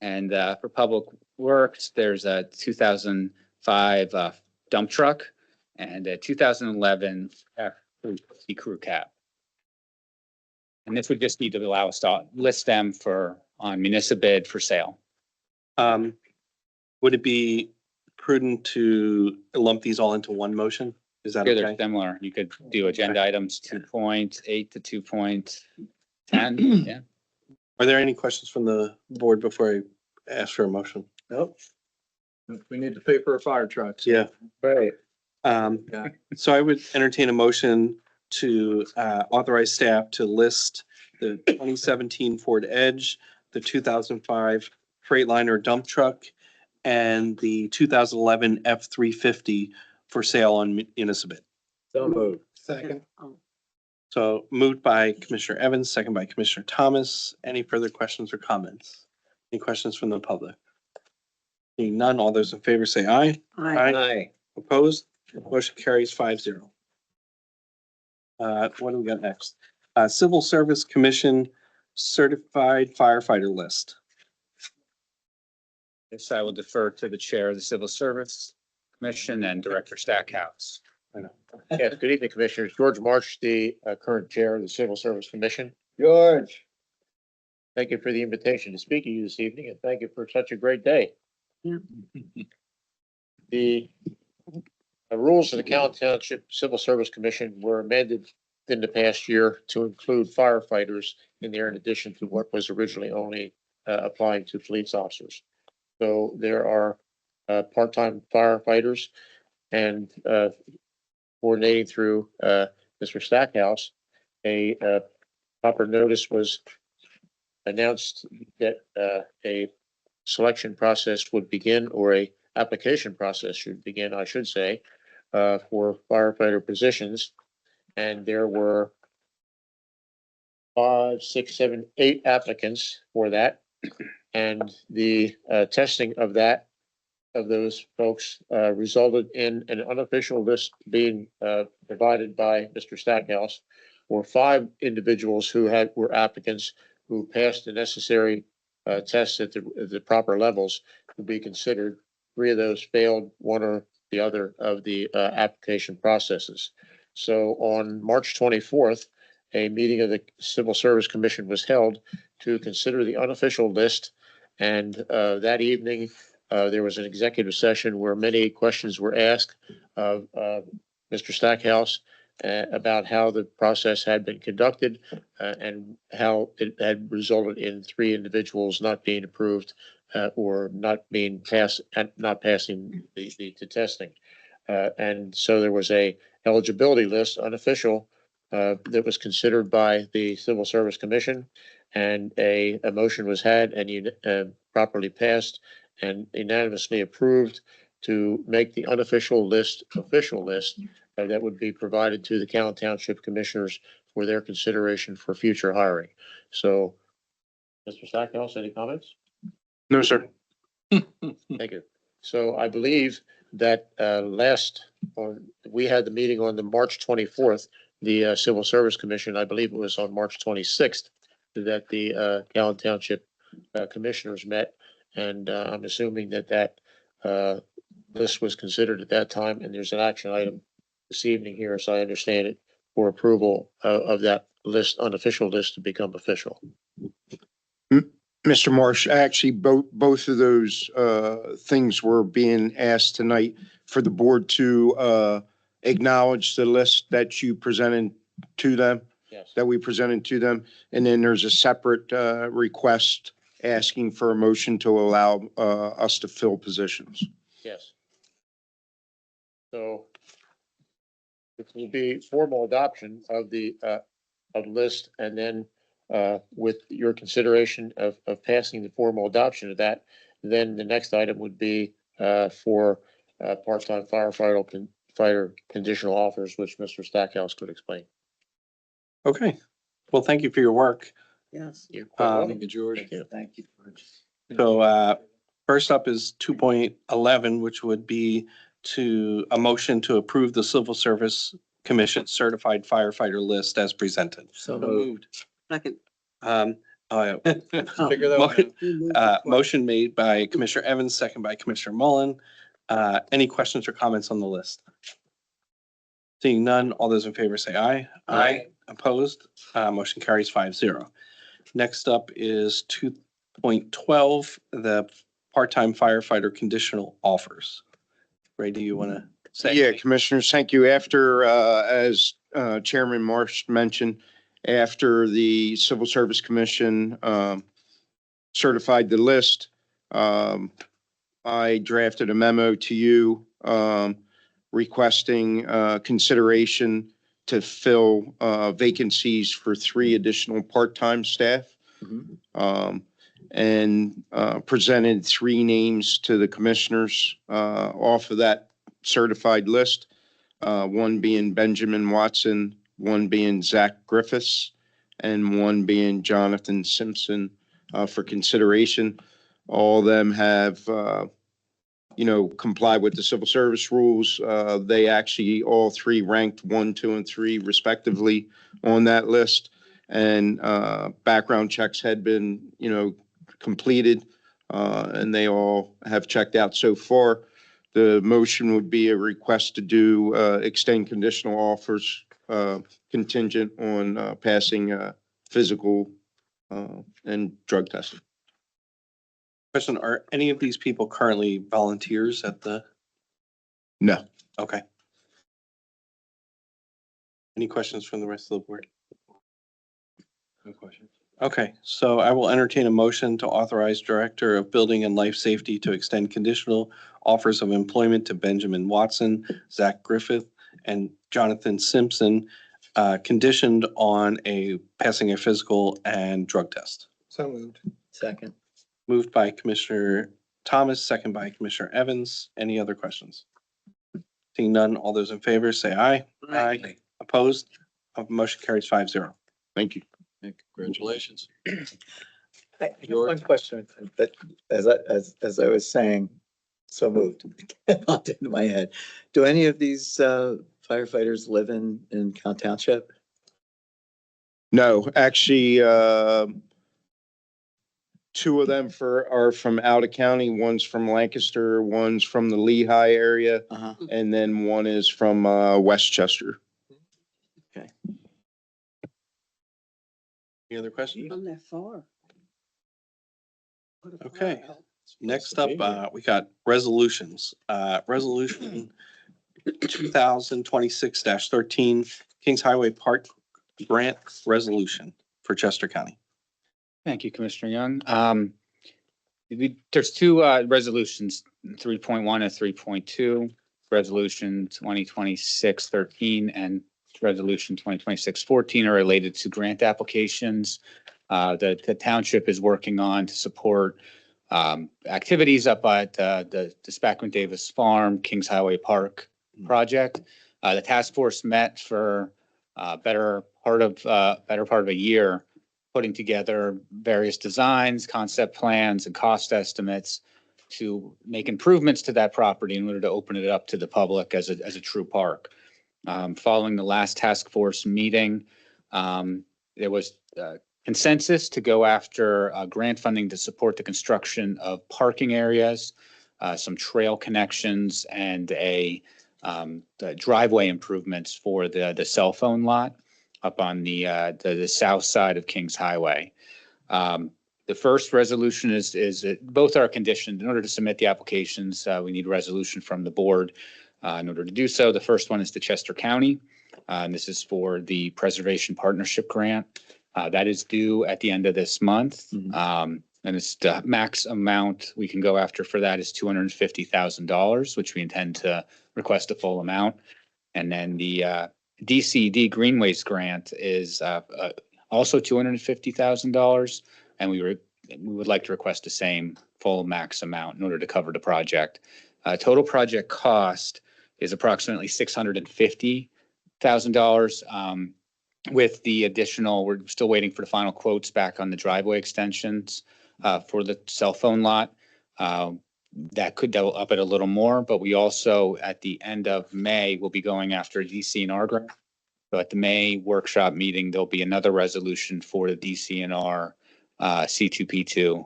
And for public works, there's a 2005 dump truck and a 2011 F-350 crew cab. And this would just need to allow us to list them on municipal bid for sale. Would it be prudent to lump these all into one motion? Is that Here they're okay? similar. You could do agenda items 2.8 to 2.10. Yeah. Are there any questions from the board before I ask for a motion? Nope. We need to pay for a fire truck. Yeah. Right. So I would entertain a motion to authorize staff to list the 2017 Ford Edge, the 2005 Freightliner dump truck, and the 2011 F-350 for sale on municipal bid. So moved. Second. So moved by Commissioner Evans, second by Commissioner Thomas. Any further questions or comments? Any questions from the public? Seeing none, all those in favor say aye. Aye. Opposed? Motion carries 5-0. What do we got next? Civil Service Commission Certified Firefighter List. This I will defer to the Chair of the Civil Service Commission and Director Stackhouse. Yes, good evening, Commissioners. George March, the current Chair of the Civil Service Commission. George. Thank you for the invitation to speak to you this evening, and thank you for such a great day. Yeah. The rules of the Calhoun Township Civil Service Commission were amended in the past year to include firefighters in there in addition to what was originally only applying to police officers. So there are part-time firefighters and coordinating through Mr. Stackhouse, a proper notice was announced that a selection process would begin, or a application process should begin, I should say, for firefighter positions. And there were 5, 6, 7, 8 applicants for that. And the testing of those folks resulted in an unofficial list being provided by Mr. Stackhouse for 5 individuals who were applicants who passed the necessary tests at the proper levels to be considered. 3 of those failed one or the other of the application processes. So on March 24th, a meeting of the Civil Service Commission was held to consider the unofficial list. And that evening, there was an executive session where many questions were asked of Mr. Stackhouse about how the process had been conducted and how it had resulted in 3 individuals not being approved or not passing the testing. And so there was a eligibility list, unofficial, that was considered by the Civil Service Commission, and a motion was had and properly passed and unanimously approved to make the unofficial list official list that would be provided to the Calhoun Township Commissioners for their consideration for future hiring. So, Mr. Stackhouse, any comments? No, sir. Thank you. So I believe that we had the meeting on the March 24th, the Civil Service Commission, I believe it was on March 26th, that the Calhoun Township Commissioners met. And I'm assuming that list was considered at that time, and there's an action item this evening here, as I understand it, for approval of that list, unofficial list, to become official. Mr. Marsh, actually, both of those things were being asked tonight for the board to acknowledge the list that you presented to them, Yes. that we presented to them. And then there's a separate request asking for a motion to allow us to fill positions. Yes. So it will be formal adoption of the list, and then with your consideration of passing the formal adoption of that, then the next item would be for part-time firefighter conditional offers, which Mr. Stackhouse could explain. Okay. Well, thank you for your work. Yes. You're quite welcome. Thank you, George. Thank you. Thank you, George. So first up is 2.11, which would be a motion to approve the Civil Service Commission Certified Firefighter List as presented. So moved. Second. Um, Figure that one out. Motion made by Commissioner Evans, second by Commissioner Mullen. Any questions or comments on the list? Seeing none, all those in favor say aye. Aye. Opposed? Motion carries 5-0. Next up is 2.12, the part-time firefighter conditional offers. Ray, do you want to say? Yeah, Commissioners, thank you. After, as Chairman Marsh mentioned, after the Civil Service Commission certified the list, I drafted a memo to you requesting consideration to fill vacancies for 3 additional part-time staff. Mhm. And presented 3 names to the commissioners off of that certified list. One being Benjamin Watson, one being Zach Griffiths, and one being Jonathan Simpson for consideration. All of them have, complied with the civil service rules. They actually, all 3 ranked 1, 2, and 3 respectively on that list. And background checks had been, completed, and they all have checked out so far. The motion would be a request to do extend conditional offers contingent on passing physical and drug testing. Question, are any of these people currently volunteers at the, No. okay. Any questions from the rest of the board? No questions. Okay, so I will entertain a motion to authorize Director of Building and Life Safety to extend conditional offers of employment to Benjamin Watson, Zach Griffith, and Jonathan Simpson, conditioned on passing a physical and drug test. So moved. Second. Moved by Commissioner Thomas, second by Commissioner Evans. Any other questions? Seeing none, all those in favor say aye. Aye. Opposed? Motion carries 5-0. Thank you. Congratulations. I have one question that, as I was saying, so moved, popped into my head. Do any of these firefighters live in Count Township? No, actually, 2 of them are from out of county. One's from Lancaster, one's from the Lehigh area, Uh-huh. and then one is from Westchester. Okay. Any other questions? From that far. What a Okay. far out. Next up, we got resolutions. Resolution 2026-13, Kings Highway Park Grant Resolution for Chester County. Thank you, Commissioner Young. There's 2 resolutions, 3.1 and 3.2, Resolution 2026-13 and Resolution 2026-14 are related to grant applications. The township is working on to support activities up at the Spackman Davis Farm, Kings Highway Park project. The task force met for better part of a year, putting together various designs, concept plans, and cost estimates to make improvements to that property in order to open it up to the public as a true park. Following the last task force meeting, there was consensus to go after grant funding to support the construction of parking areas, some trail connections, and the driveway improvements for the cell phone lot up on the south side of Kings Highway. The first resolution is both are conditioned. In order to submit the applications, we need a resolution from the board. In order to do so, the first one is to Chester County. And this is for the Preservation Partnership Grant. That is due at the end of this month. Mhm. And it's the max amount we can go after for that is $250,000, which we intend to request a full amount. And then the DCD Greenways Grant is also $250,000. And we would like to request the same full max amount in order to cover the project. Total project cost is approximately $650,000. With the additional, we're still waiting for the final quotes back on the driveway extensions for the cell phone lot. That could double up it a little more, but we also, at the end of May, will be going after a DCNR grant. So at the May workshop meeting, there'll be another resolution for the DCNR C2P2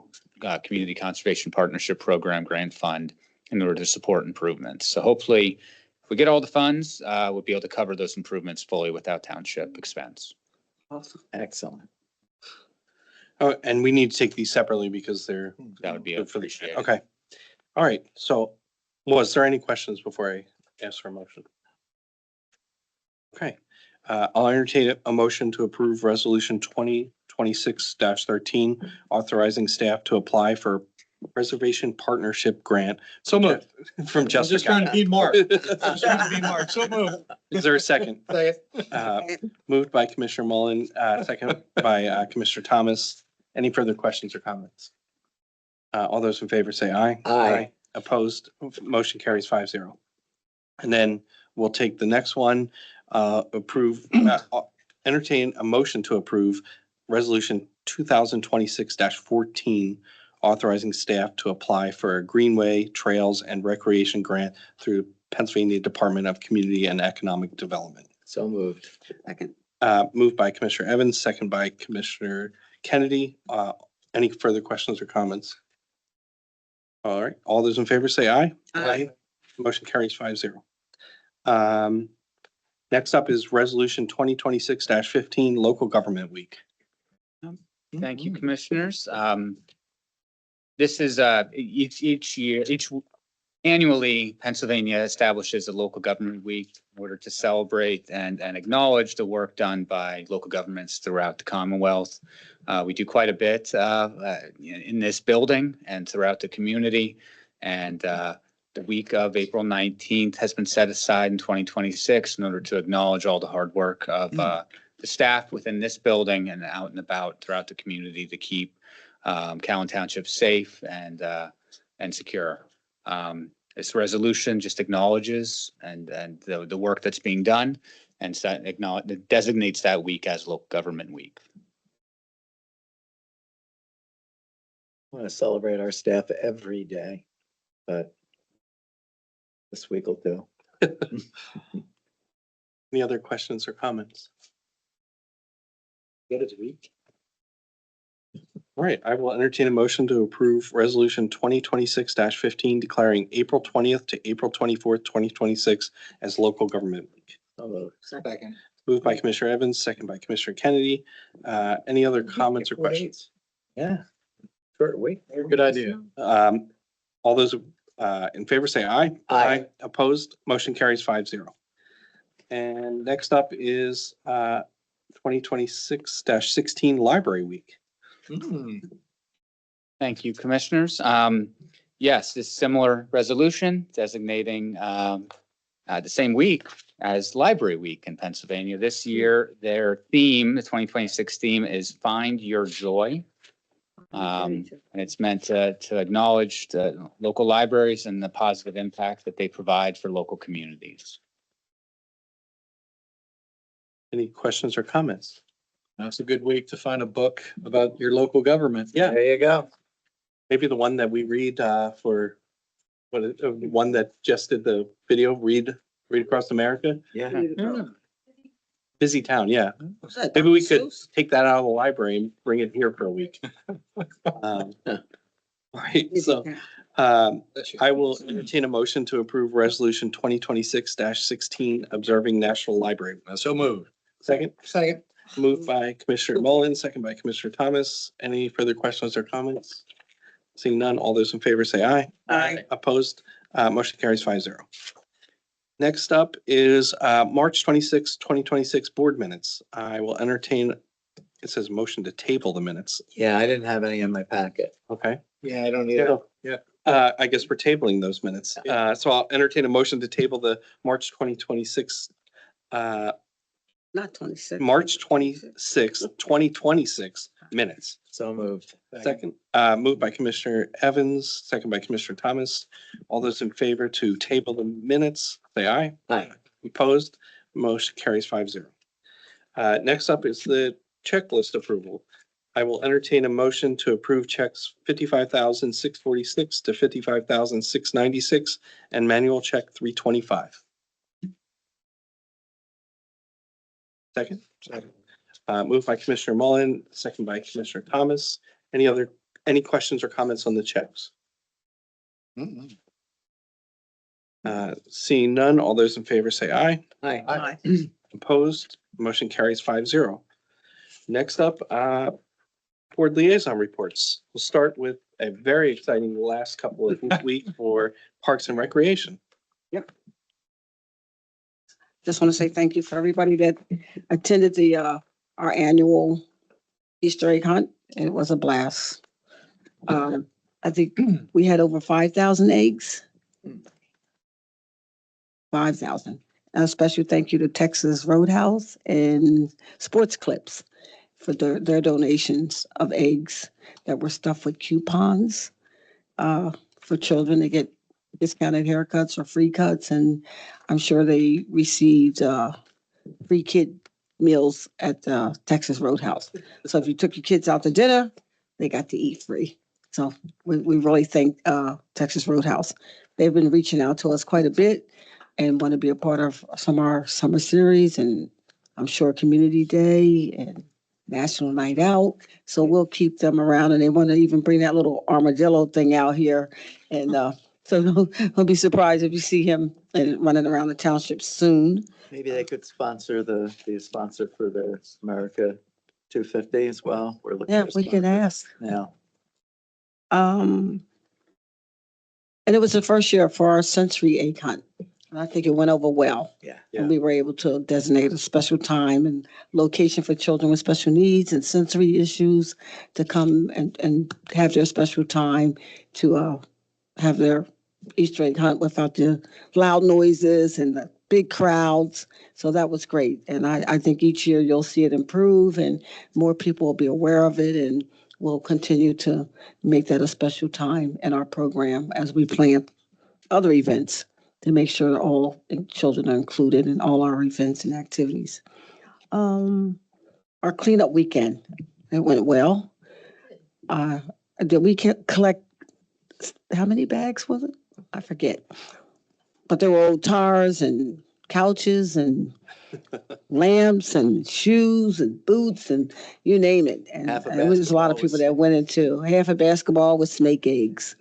Community Conservation Partnership Program Grant Fund in order to support improvements. So hopefully, if we get all the funds, we'll be able to cover those improvements fully without township expense. Awesome. Excellent. Oh, and we need to take these separately because they're That would be good for the, appreciated. okay. All right, so was there any questions before I ask for a motion? Okay, I'll entertain a motion to approve resolution 2026-13, authorizing staff to apply for Reservation Partnership Grant. So moved. From Jessica. be Mark. Be Mark. So moved. Is there a second? Moved by Commissioner Mullen, second by Commissioner Thomas. Any further questions or comments? All those in favor say aye. Aye. Opposed, motion carries 5-0. And then we'll take the next one, entertain a motion to approve Resolution 2026-14, authorizing staff to apply for a Greenway, Trails, and Recreation Grant through Pennsylvania Department of Community and Economic Development. So moved. Second. Moved by Commissioner Evans, second by Commissioner Kennedy. Any further questions or comments? All right, all those in favor say aye. Aye. Motion carries 5-0. Next up is Resolution 2026-15, Local Government Week. Thank you, commissioners. This is each year, annually, Pennsylvania establishes a local government week in order to celebrate and acknowledge the work done by local governments throughout the Commonwealth. We do quite a bit in this building and throughout the community. And the week of April 19th has been set aside in 2026 in order to acknowledge all the hard work of the staff within this building and out and about throughout the community to keep Callan Township safe and secure. This resolution just acknowledges and the work that's being done and designates that week as local government week. I want to celebrate our staff every day, but this week will do. Any other questions or comments? Get it week. All right, I will entertain a motion to approve Resolution 2026-15, declaring April 20th to April 24th, 2026 as Local Government Week. So moved. Second. Moved by Commissioner Evans, second by Commissioner Kennedy. Any other comments or questions? Yeah. Short week. Good idea. All those in favor say aye. Aye. Opposed, motion carries 5-0. And next up is 2026-16 Library Week. Thank you, commissioners. Yes, this similar resolution designating the same week as Library Week in Pennsylvania. This year, their theme, the 2026 theme, is Find Your Joy. And it's meant to acknowledge the local libraries and the positive impact that they provide for local communities. Any questions or comments? That's a good week to find a book about your local government. Yeah. There you go. Maybe the one that we read for one that just did the video, Read Across America. Yeah. Busy Town, yeah. Maybe we could take that out of the library and bring it here for a week. All right, so I will entertain a motion to approve Resolution 2026-16, observing National Library. So moved. Second, Second. moved by Commissioner Mullen, second by Commissioner Thomas. Any further questions or comments? Seeing none, all those in favor say aye. Aye. Opposed, motion carries 5-0. Next up is March 26, 2026 board minutes. I will entertain, it says motion to table the minutes. Yeah, I didn't have any in my packet. Okay. Yeah, I don't either. Yeah. I guess we're tabling those minutes. So I'll entertain a motion to table the March 2026, Not 26. March 26, 2026 minutes. So moved. Second, moved by Commissioner Evans, second by Commissioner Thomas. All those in favor to table the minutes, say aye. Aye. Opposed, motion carries 5-0. Next up is the checklist approval. I will entertain a motion to approve checks 55,646 to 55,696 and manual check 325. Second? Second. Moved by Commissioner Mullen, second by Commissioner Thomas. Any questions or comments on the checks? Seeing none, all those in favor say aye. Aye. Opposed, motion carries 5-0. Next up, board liaison reports. We'll start with a very exciting last couple of weeks for Parks and Recreation. Yep. Just want to say thank you for everybody that attended our annual Easter egg hunt. It was a blast. I think we had over 5,000 eggs. 5,000. And a special thank you to Texas Roadhouse and Sports Clips for their donations of eggs that were stuffed with coupons for children to get discounted haircuts or free cuts. And I'm sure they received free kid meals at Texas Roadhouse. So if you took your kids out to dinner, they got to eat free. So we really thank Texas Roadhouse. They've been reaching out to us quite a bit and want to be a part of some of our summer series, and I'm sure Community Day and National Night Out. So we'll keep them around, and they want to even bring that little armadillo thing out here. And so don't be surprised if you see him running around the township soon. Maybe they could sponsor be a sponsor for the America 250 as well. We're looking. Yeah, for we can sponsors. ask. Yeah. And it was the first year for our sensory egg hunt. And I think it went over well. Yeah. And we were able to designate a special time and location for children with special needs and sensory issues to come and have their special time to have their Easter egg hunt without the loud noises and the big crowds. So that was great. And I think each year you'll see it improve and more people will be aware of it, and we'll continue to make that a special time in our program as we plan other events to make sure all children are included in all our events and activities. Our cleanup weekend, it went well. Did we collect, how many bags was it? I forget. But there were old tires and couches and lamps and shoes and boots and you name it. And there was a lot of people that went into half a basketball with snake eggs.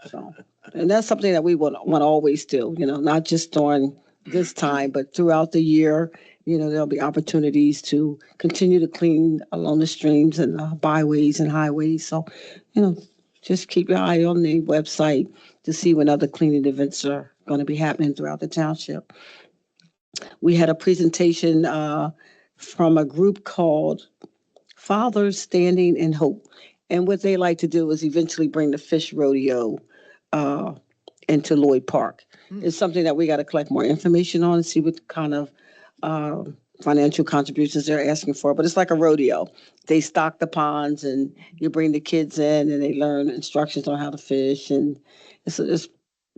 So, and that's something that we want to always do, not just during this time, but throughout the year. There'll be opportunities to continue to clean along the streams and byways and highways. So, just keep your eye on the website to see when other cleaning events are going to be happening throughout the township. We had a presentation from a group called Fathers Standing in Hope. And what they like to do is eventually bring the fish rodeo into Lloyd Park. It's something that we got to collect more information on and see what kind of financial contributions they're asking for. But it's like a rodeo. They stock the ponds and you bring the kids in and they learn instructions on how to fish. And it's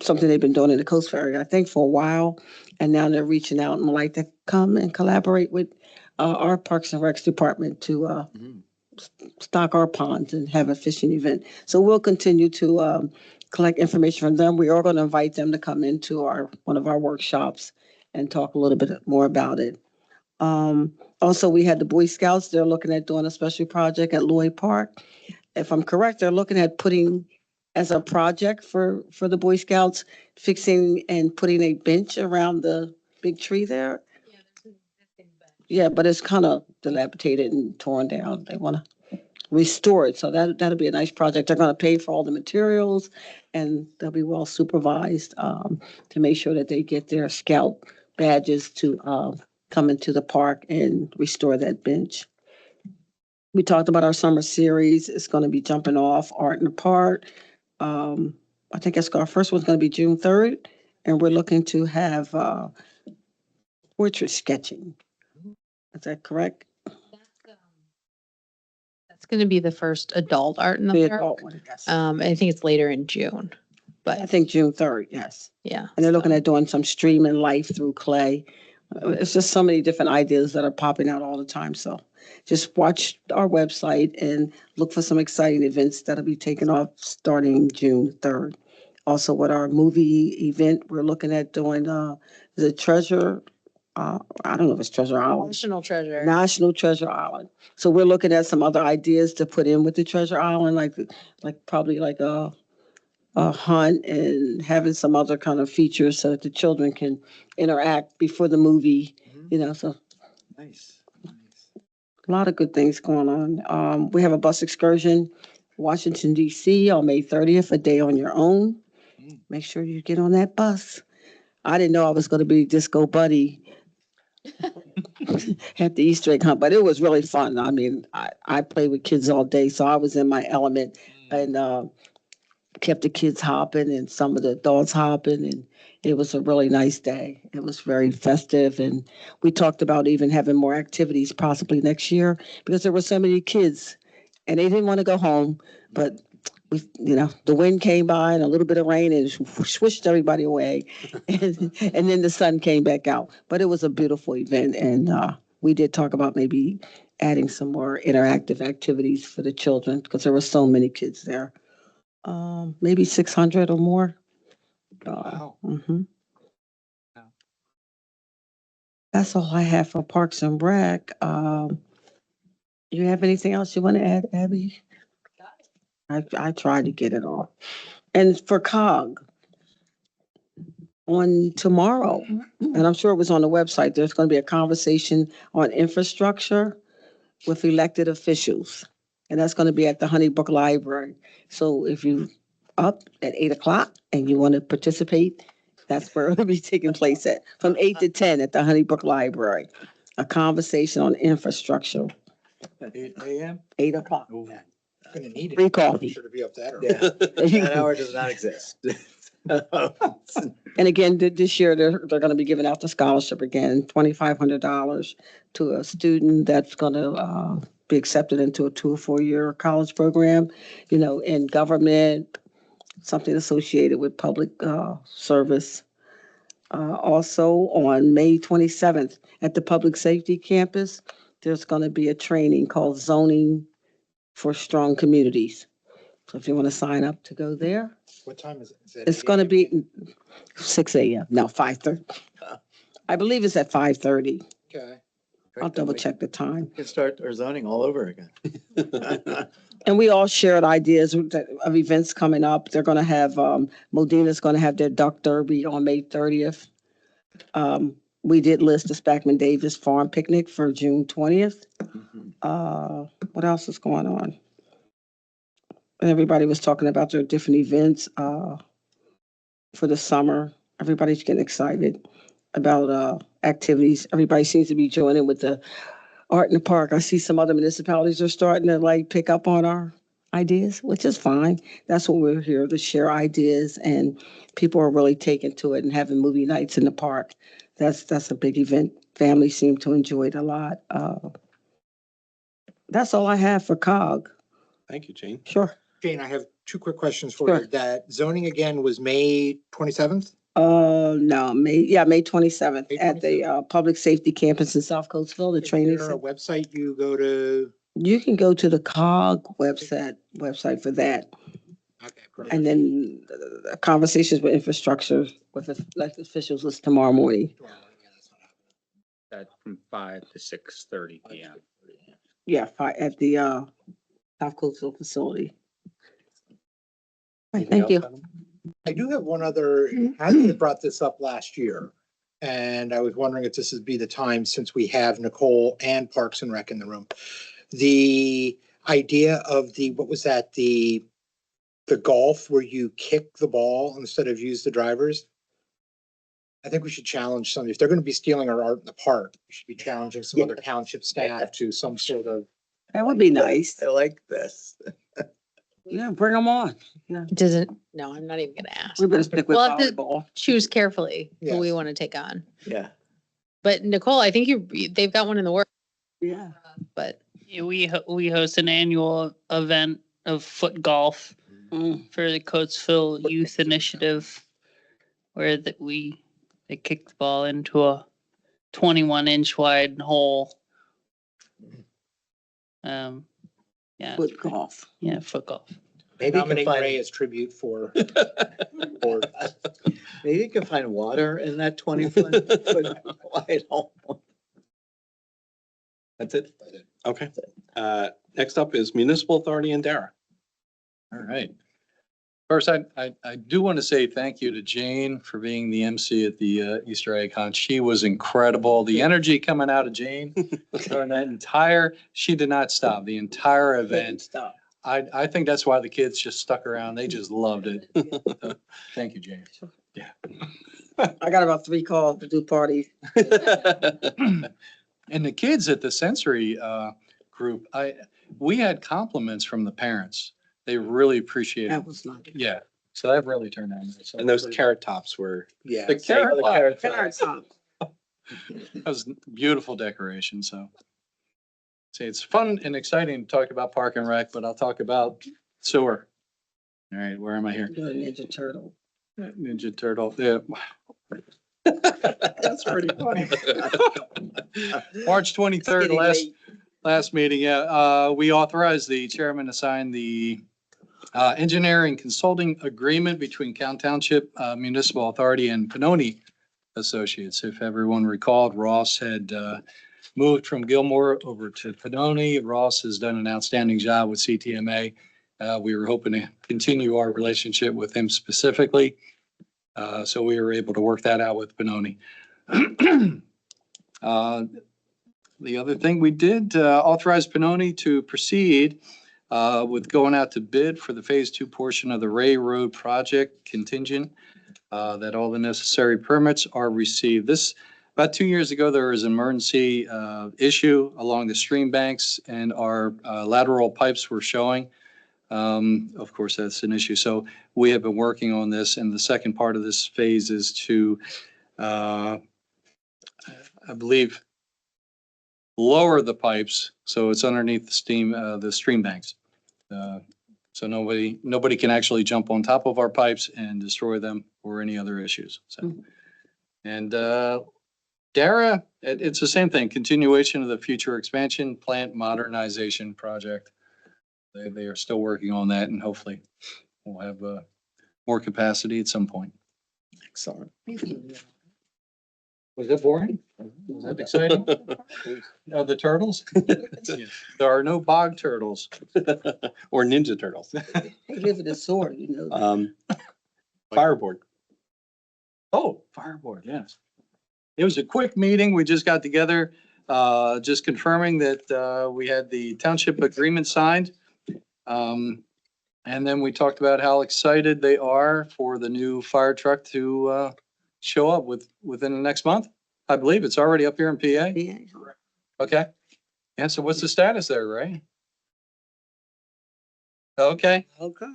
something they've been doing in the Coast Ferry, I think, for a while. And now they're reaching out and would like to come and collaborate with our Parks and Recs department to stock our ponds and have a fishing event. So we'll continue to collect information from them. We are going to invite them to come into one of our workshops and talk a little bit more about it. Also, we had the Boy Scouts. They're looking at doing a special project at Lloyd Park. If I'm correct, they're looking at putting as a project for the Boy Scouts, fixing and putting a bench around the big tree there. Yeah, but it's kind of dilapidated and torn down. They want to restore it. So that'll be a nice project. They're going to pay for all the materials and they'll be well supervised to make sure that they get their scout badges to come into the park and restore that bench. We talked about our summer series. It's going to be jumping off Art in the Park. I think our first one's going to be June 3rd, and we're looking to have portrait sketching. Is that correct? That's going to be the first adult art in The the park. adult one, yes. I think it's later in June, I but think June 3rd, yes. yeah. And they're looking at doing some streaming life through clay. It's just so many different ideas that are popping out all the time. So just watch our website and look for some exciting events that'll be taking off starting June 3rd. Also with our movie event, we're looking at doing the Treasure, I don't know if it's Treasure Island. National treasure. National Treasure Island. So we're looking at some other ideas to put in with the Treasure Island, like probably like a hunt and having some other kind of features so that the children can interact before the movie, so Nice. a lot of good things going on. We have a bus excursion, Washington DC on May 30th, a day on your own. Make sure you get on that bus. I didn't know I was going to be disco buddy at the Easter egg hunt, but it was really fun. I mean, I played with kids all day, so I was in my element and kept the kids hopping and some of the adults hopping, and it was a really nice day. It was very festive, and we talked about even having more activities possibly next year because there were so many kids and they didn't want to go home, but we, the wind came by and a little bit of rain and swished everybody away. And then the sun came back out. But it was a beautiful event. And we did talk about maybe adding some more interactive activities for the children because there were so many kids there. Maybe 600 or more. Wow. Mhm. That's all I have for Parks and Rec. You have anything else you want to add, Abby? I tried to get it all. And for COG, on tomorrow, and I'm sure it was on the website, there's going to be a conversation on infrastructure with elected officials. And that's going to be at the Honeybrook Library. So if you up at 8 o'clock and you want to participate, that's where it'll be taking place at, from 8 to 10 at the Honeybrook Library. A conversation on infrastructure, 8 a.m.? 8 o'clock. Gonna need it. Free coffee. Sure to be up that early. Yeah, that hour does not exist. And again, this year, they're going to be giving out the scholarship again, $2,500 to a student that's going to be accepted into a 2 or 4 year college program, in government, something associated with public service. Also on May 27th at the Public Safety Campus, there's going to be a training called Zoning for Strong Communities. So if you want to sign up to go there, What time is it? Is it it's 8 going to a.m.? be 6 a.m. No, 5:30. I believe it's at 5:30. Okay. I'll double check the time. We can start our zoning all over again. And we all shared ideas of events coming up. They're going to have, Modina's going to have their duck derby on May 30th. We did list the Spackman Davis Farm Picnic for June 20th. What else is going on? Everybody was talking about their different events for the summer. Everybody's getting excited about activities. Everybody seems to be joining with the Art in the Park. I see some other municipalities are starting to pick up on our ideas, which is fine. That's what we're here to share ideas, and people are really taking to it and having movie nights in the park. That's a big event. Families seem to enjoy it a lot. That's all I have for COG. Thank you, Jane. Sure. Jane, I have two quick questions for Sure. you. That zoning again was May 27th? No, May 27th May at the Public Safety Campus in South Coatesville, the training Is there a center. website you go to? You can go to the COG website for that. Okay, perfect. And then the conversations with infrastructure with elected officials is tomorrow morning. That from 5 to 6:30 p.m. Yeah, at the South Coastal facility. Right, Anything thank you. else, Adam? I do have one other, I had brought this up last year. And I was wondering if this would be the time, since we have Nicole and Parks and Rec in the room. The idea of what was that? The golf where you kick the ball instead of use the drivers. I think we should challenge some, if they're going to be stealing our art in the park, we should be challenging some other township staff to some sort of. That would be nice. I like this. Yeah, bring them on. Doesn't, no, I'm not even gonna ask. We better stick with We'll have to volleyball. choose carefully who we Yes. want to take on. Yeah. But Nicole, I think they've got one in the works, Yeah. but Yeah, we host an annual event of foot golf Mm. for the Coatesville Youth Initiative, where they kick the ball into a 21-inch wide hole. Yeah, Foot golf. yeah, foot golf. Maybe you can Nominate Ray find, as tribute for. for- maybe you can find water in that 20-foot wide hole. That's it? Okay. Next up is Municipal Authority and Dara. All right. First, I do want to say thank you to Jane for being the MC at the Easter Egg Hunt. She was incredible. The energy coming out of Jane during that she did not stop the entire event. Stop. I think that's why the kids just stuck around. They just loved it. So, thank you, Jane. Yeah. I got about 3 calls to do parties. And the kids at the sensory group, we had compliments from the parents. They really appreciated That it. was nice. Yeah, So that really turned out nice. And those carrot tops were, Yeah. The carrot The top. carrot Carrot top. top. That was beautiful decoration, so. See, it's fun and exciting to talk about Park and Rec, but I'll talk about sewer. All right, where am I here? You're a Ninja Turtle. Ninja Turtle, yeah. That's pretty funny. March 23rd, Getting late. last meeting, yeah, we authorized the chairman to sign the engineering consulting agreement between Count Township Municipal Authority and Pinoni Associates. If everyone recalled, Ross had moved from Gilmore over to Pinoni. Ross has done an outstanding job with CTMA. We were hoping to continue our relationship with him specifically. So we were able to work that out with Pinoni. The other thing we did, authorize Pinoni to proceed with going out to bid for the Phase 2 portion of the Ray Road project contingent, that all the necessary permits are received. This, about 2 years ago, there was an emergency issue along the stream banks and our lateral pipes were showing. Of course, that's an issue. So we have been working on this, and the second part of this phase is to, I believe, lower the pipes so it's underneath the stream banks. So nobody can actually jump on top of our pipes and destroy them or any other issues. So, and Dara, it's the same thing, continuation of the future expansion plant modernization project. They are still working on that, and hopefully we'll have more capacity at some point. Excellent. Was that boring? Was that exciting? Oh, the turtles? There are no bog turtles. or Ninja Turtles. They live in the sewer, you know. Fireboard. Oh, Fireboard, yes. It was a quick meeting. We just got together, just confirming that we had the township agreement signed. And then we talked about how excited they are for the new fire truck to show up within the next month. I believe it's already up here in PA. Yeah. Okay. Yeah, so what's the status there, Ray? Okay. Okay.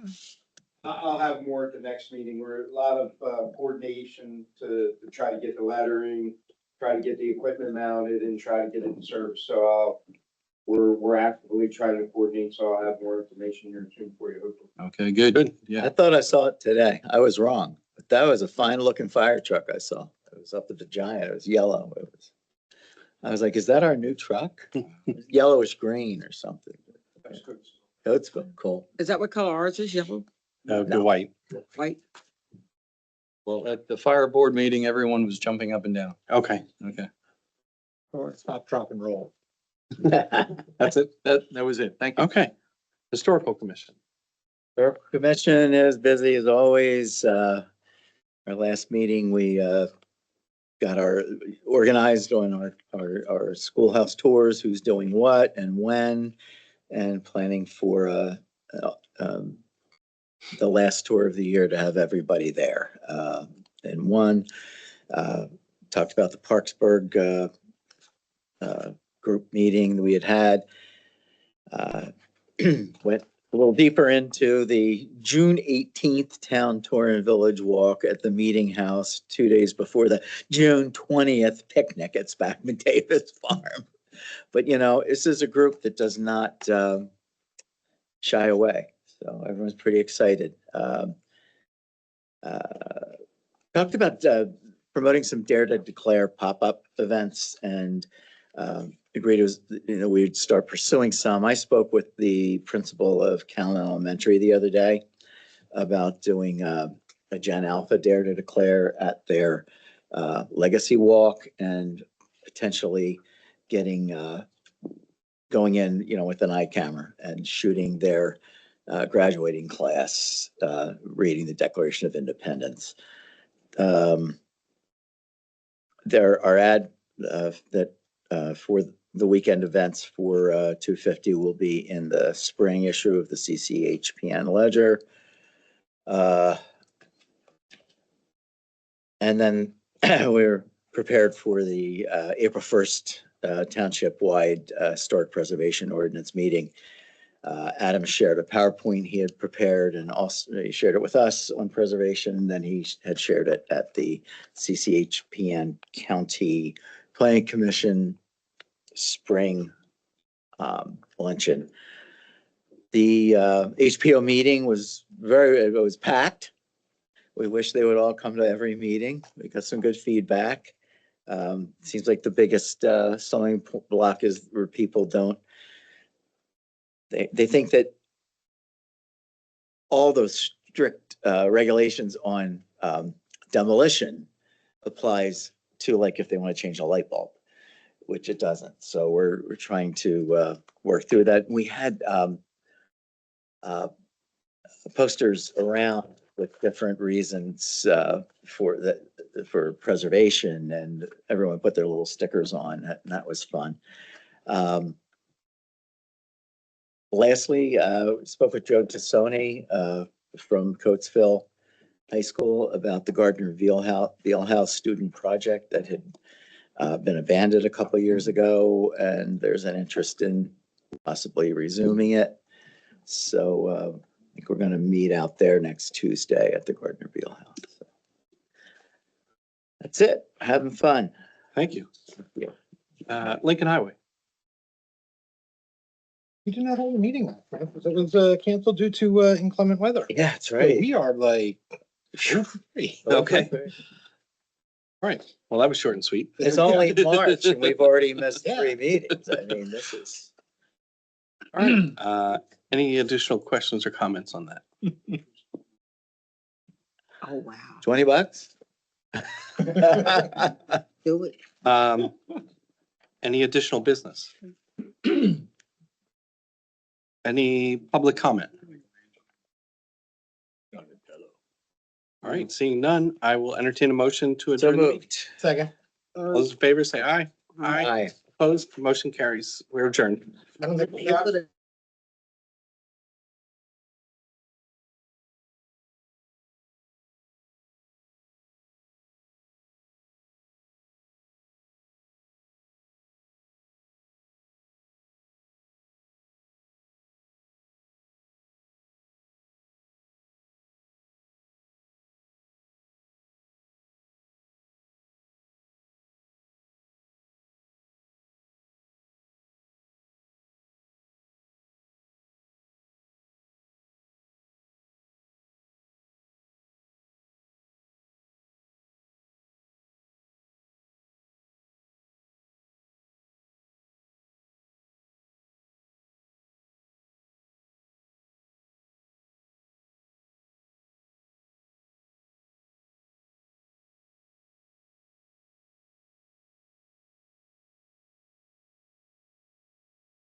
I'll have more at the next meeting. We're a lot of coordination to try to get the lettering, try to get the equipment mounted and try to get it in service. So we're actively trying to coordinate, so I'll have more information here soon for you, hopefully. Okay, good. Yeah. I thought I saw it today. I was wrong, but that was a fine looking fire truck I saw. It was up at the Giant. It was yellow. I was like, is that our new truck? Yellowish green or something. It's cool. Is that what color ours is? Yellow, The white. white? Well, at the fire board meeting, everyone was jumping up and down. Okay, Okay. Or stop, drop and roll. that's it. That was it. Thank you. Okay. Historical Commission. Commission is busy as always. Our last meeting, we got organized on our schoolhouse tours, who's doing what and when, and planning for the last tour of the year to have everybody there. And one, talked about the Parksburg group meeting that we had. Went a little deeper into the June 18th town tour and village walk at the meeting house 2 days before the June 20th picnic at Spackman Davis Farm. But you know, this is a group that does not shy away. So everyone's pretty excited. Talked about promoting some Dare to Declare pop-up events and agreed it was, we'd start pursuing some. I spoke with the principal of Callan Elementary the other day about doing a Gen Alpha Dare to Declare at their legacy walk and potentially getting going in, with an eye camera and shooting their graduating class, reading the Declaration of Independence. There are ad that for the weekend events for 250 will be in the spring issue of the CCHPN Ledger. And then we're prepared for the April 1st township-wide historic preservation ordinance meeting. Adam shared a PowerPoint he had prepared and also he shared it with us on preservation. And then he had shared it at the CCHPN County Planning Commission spring luncheon. The HPO meeting was it was packed. We wish they would all come to every meeting. We got some good feedback. Seems like the biggest stumbling block is where people don't, they think that all those strict regulations on demolition applies to like if they want to change a light bulb, which it doesn't. So we're trying to work through that. We had posters around with different reasons for preservation, and everyone put their little stickers on, and that was fun. Lastly, spoke with Joe Tassoni from Coatesville High School about the Gardner Vielhaus student project that had been abandoned a couple of years ago, and there's an interest in possibly resuming it. So I think we're going to meet out there next Tuesday at the Gardner Vielhaus. So that's it. Having fun. Thank you. Lincoln Highway. We did not hold a meeting last night because it was canceled due to inclement weather. Yeah, that's So right. we are like, free. Okay. All right. Well, that was short and sweet. It's only March and we've already missed Yeah. 3 meetings. I mean, this is. All right. Any additional questions or comments on that? Oh, wow. $20? Do it. Any additional business? Any public comment? All right, seeing none, I will entertain a motion to So adjourn the meeting. moved. Second. All those in favor say aye. Aye. Opposed, motion carries. We're adjourned. I don't think we got-